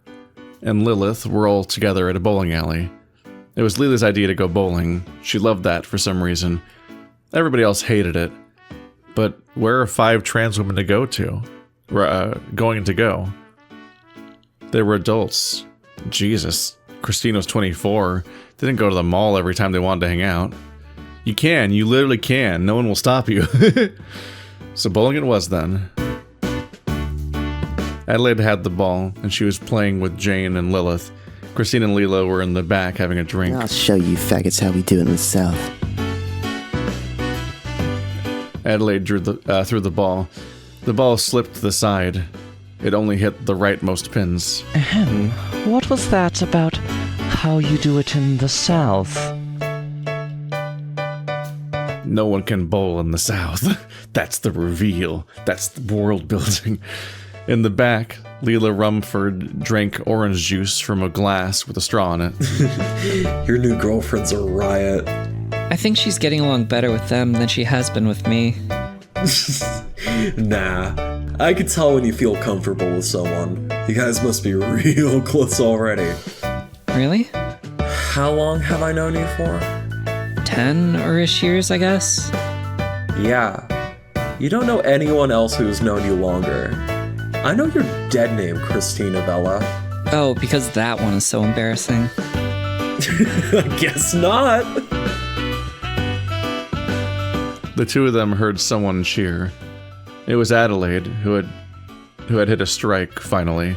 and Lilith were all together at a bowling alley. It was Leela's idea to go bowling. She loved that for some reason. Everybody else hated it. But where are 5 trans women to go to? Going to go? They were adults. Jesus. Christine was 24. They didn't go to the mall every time they wanted to hang out. You can. You literally can. No one will stop you. So bowling it was then. Adelaide had the ball, and she was playing with Jane and Lilith. Christine and Leela were in the back having a drink. I'll show you faggots how we do it in the South. Adelaide threw the ball. The ball slipped to the side. It only hit the rightmost pins. Ahem. What was that about how you do it in the South? No one can bowl in the South. That's the reveal. That's the world building. In the back, Leela Rumford drank orange juice from a glass with a straw in it. Your new girlfriend's a riot. I think she's getting along better with them than she has been with me. Nah. I could tell when you feel comfortable with someone. You guys must be real close already. Really? How long have I known you for? 10-ish years, I guess? Yeah. You don't know anyone else who's known you longer. I know your dead name, Christina Bella. Oh, because that one is so embarrassing. I guess not. The two of them heard someone cheer. It was Adelaide, who had hit a strike, finally.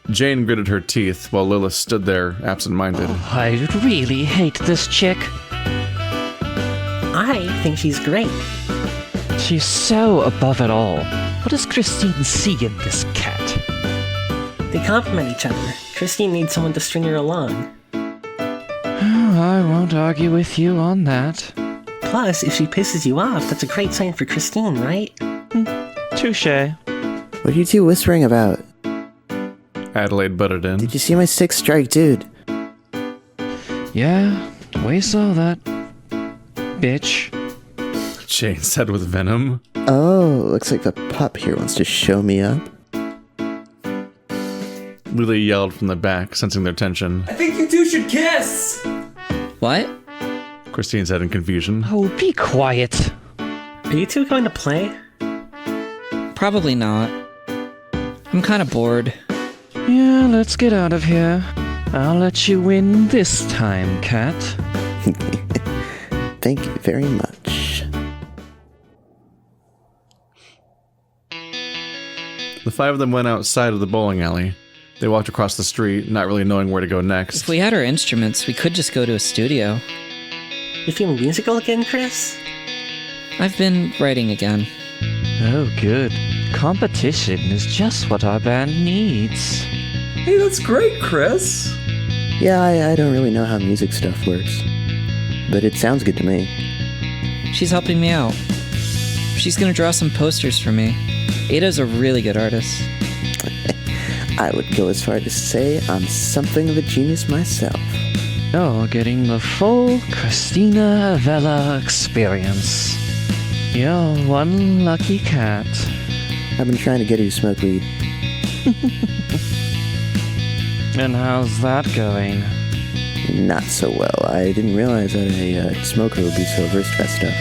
Jane gritted her teeth while Lilith stood there, absent-minded. Oh, I really hate this chick. I think she's great. She's so above it all. What does Christine see in this cat? They complement each other. Christine needs someone to string her along. I won't argue with you on that. Plus, if she pisses you off, that's a great sign for Christine, right? Touché. What are you two whispering about? Adelaide butted in. Did you see my 6th strike, dude? Yeah, we saw that. Bitch. Jane said with venom. Oh, looks like the pup here wants to show me up. Lily yelled from the back, sensing their tension. I think you two should kiss! What? Christine said in confusion. Oh, be quiet. Are you two going to play? Probably not. I'm kind of bored. Yeah, let's get out of here. I'll let you win this time, cat. Thank you very much. The 5 of them went outside of the bowling alley. They walked across the street, not really knowing where to go next. If we had our instruments, we could just go to a studio. You feeling musical again, Chris? I've been writing again. Oh, good. Competition is just what our band needs. Hey, that's great, Chris. Yeah, I don't really know how music stuff works. But it sounds good to me. She's helping me out. She's gonna draw some posters for me. Ada's a really good artist. I would go as far to say I'm something of a genius myself. You're getting the full Christina Avella experience. You're one lucky cat. I've been trying to get her to smoke weed. And how's that going? Not so well. I didn't realize that a smoker would be so averse to that stuff.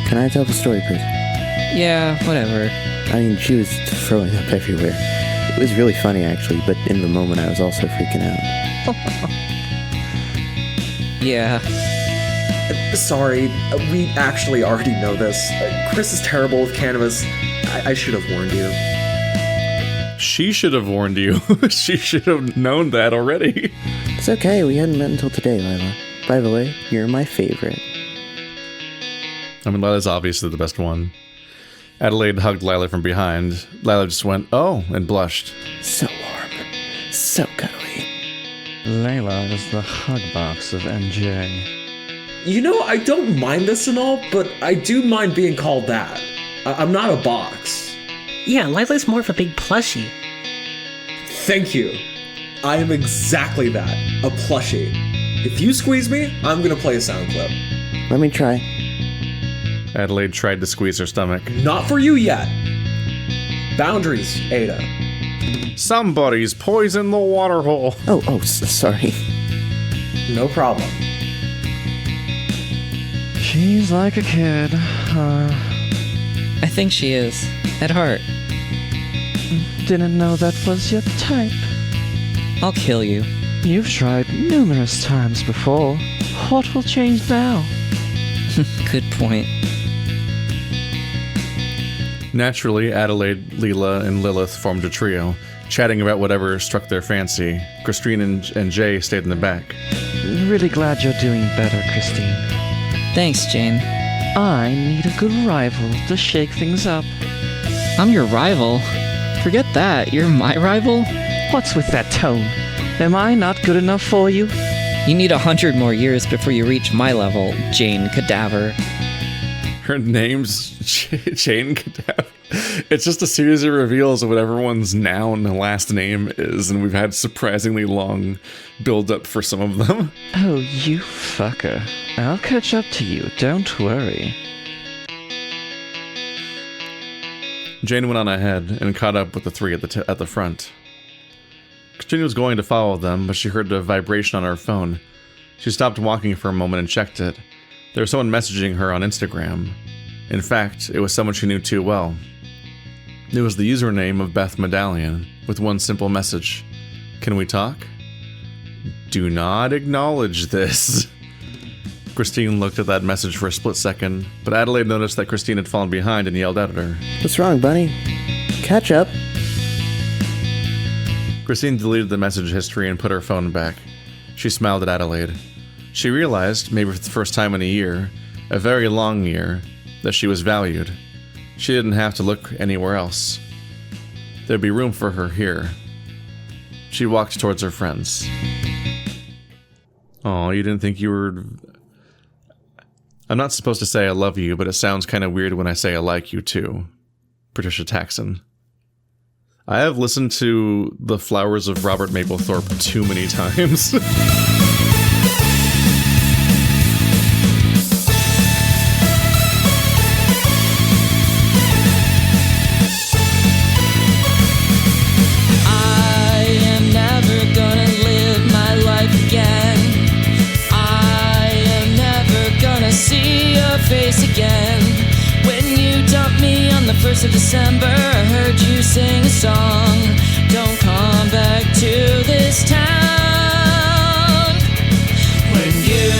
Can I tell the story, Chris? Yeah, whatever. I mean, she was throwing up everywhere. It was really funny, actually, but in the moment I was also freaking out. Yeah. Sorry, we actually already know this. Chris is terrible with cannabis. I should have warned you. She should have warned you. She should have known that already. It's okay, we hadn't met until today, Lila. By the way, you're my favorite. I mean, Lila's obviously the best one. Adelaide hugged Lila from behind. Lila just went, oh, and blushed. So warm. So cuddly. Layla is the hug box of NJ. You know, I don't mind this and all, but I do mind being called that. I'm not a box. Yeah, Lila's more of a big plushie. Thank you. I am exactly that, a plushie. If you squeeze me, I'm gonna play a sound clip. Let me try. Adelaide tried to squeeze her stomach. Not for you yet. Boundaries, Ada. Somebody's poisoned the water hole. Sorry. No problem. She's like a kid. I think she is. At heart. Didn't know that was your type. I'll kill you. You've tried numerous times before. What will change now? Good point. Naturally, Adelaide, Leela, and Lilith formed a trio, chatting about whatever struck their fancy. Christine and Jay stayed in the back. Really glad you're doing better, Christine. Thanks, Jane. I need a good rival to shake things up. I'm your rival. Forget that. You're my rival? What's with that tone? Am I not good enough for you? You need 100 more years before you reach my level, Jane Cadaver. Her name's Jane Cadaver. It's just a series of reveals of what everyone's noun and last name is, and we've had surprisingly long build-up for some of them. Oh, you fucker. I'll catch up to you, don't worry. Jane went on ahead and caught up with the three at the front. Christine was going to follow them, but she heard a vibration on her phone. She stopped walking for a moment and checked it. There was someone messaging her on Instagram. In fact, it was someone she knew too well. It was the username of Beth Medallion, with one simple message. Can we talk? Do not acknowledge this. Christine looked at that message for a split second, but Adelaide noticed that Christine had fallen behind and yelled out at her. What's wrong, Bunny? Catch up. Christine deleted the message history and put her phone back. She smiled at Adelaide. She realized, maybe for the first time in a year, a very long year, that she was valued. She didn't have to look anywhere else. There'd be room for her here. She walked towards her friends. Oh, you didn't think you were... I'm not supposed to say I love you, but it sounds kind of weird when I say I like you too. Patricia Taxon. I have listened to The Flowers of Robert Mapplethorpe too many times. Of December, I heard you sing a song. Don't come back to this town. When you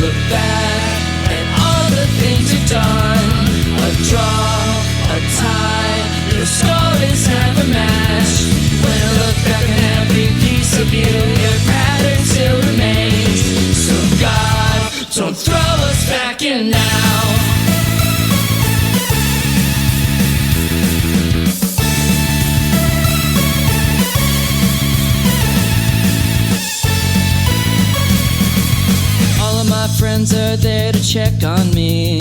look back at all the things you've done, a draw, a tie, your score is never matched. When I look back on every piece of you, your pattern still remains. So God, don't throw us back in now. My friends are there to check on me.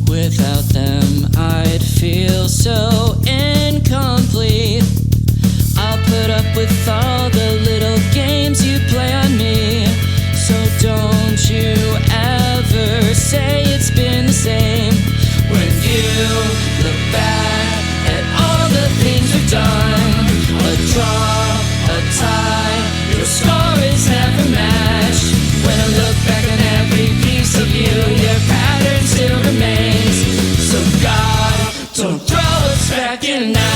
Without them, I'd feel so incomplete. I'll put up with all the little games you play on me. So don't you ever say it's been the same. When you look back at all the things we've done, a draw, a tie, your score is never matched. When I look back on every piece of you, your pattern still remains. So God, don't throw us back in now.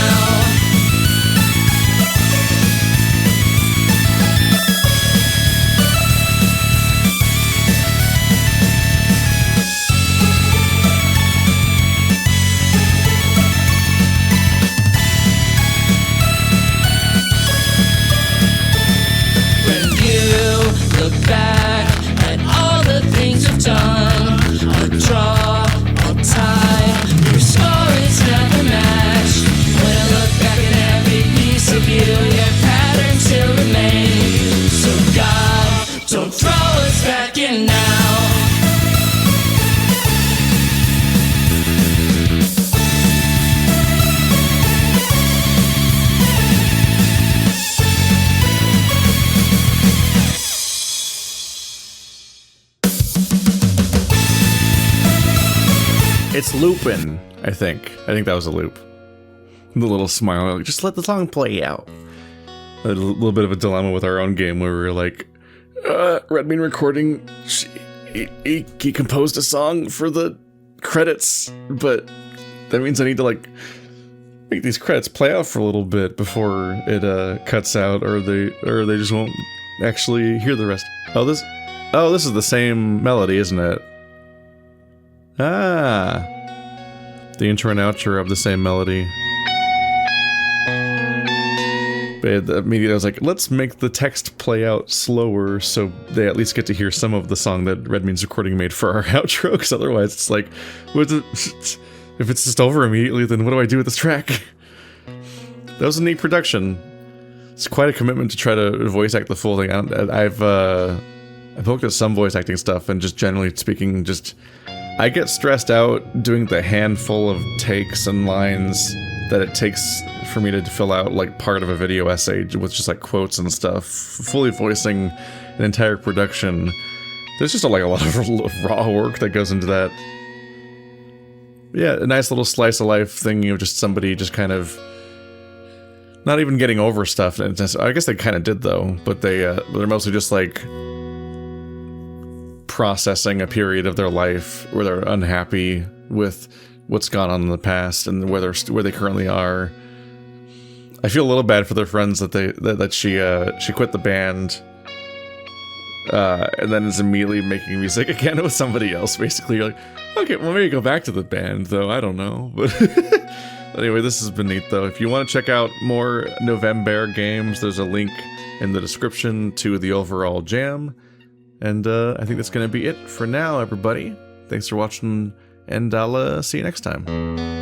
Look back at all the things we've done. A draw, a tie, your score is never matched. When I look back at every piece of you, your pattern still remains. So God, don't throw us back in now. It's looping, I think. I think that was a loop. The little smile, like, just let the song play out. A little bit of a dilemma with our own game where we were like, Redbean recording, he composed a song for the credits, but that means I need to like make these credits play out for a little bit before it cuts out, or they just won't actually hear the rest. Oh, this is the same melody, isn't it? Ah, the intro and outro of the same melody. But immediately I was like, let's make the text play out slower so they at least get to hear some of the song that Redbean's recording made for our outro, because otherwise it's like, if it's just over immediately, then what do I do with this track? That was a neat production. It's quite a commitment to try to voice act the full thing. I've looked at some voice acting stuff, and just generally speaking, I get stressed out doing the handful of takes and lines that it takes for me to fill out like part of a video essay with just like quotes and stuff. Fully voicing an entire production, there's just like a lot of raw work that goes into that. Yeah, a nice little slice of life thing of just somebody just kind of not even getting over stuff. I guess they kind of did though, but they're mostly just like processing a period of their life where they're unhappy with what's gone on in the past and where they currently are. I feel a little bad for their friends that she quit the band and then is immediately making music again with somebody else. Basically, you're like, okay, well maybe go back to the band though. I don't know, but anyway, this has been neat though. If you want to check out more November games, there's a link in the description to the overall jam. And I think that's going to be it for now, everybody. Thanks for watching, and I'll see you next time.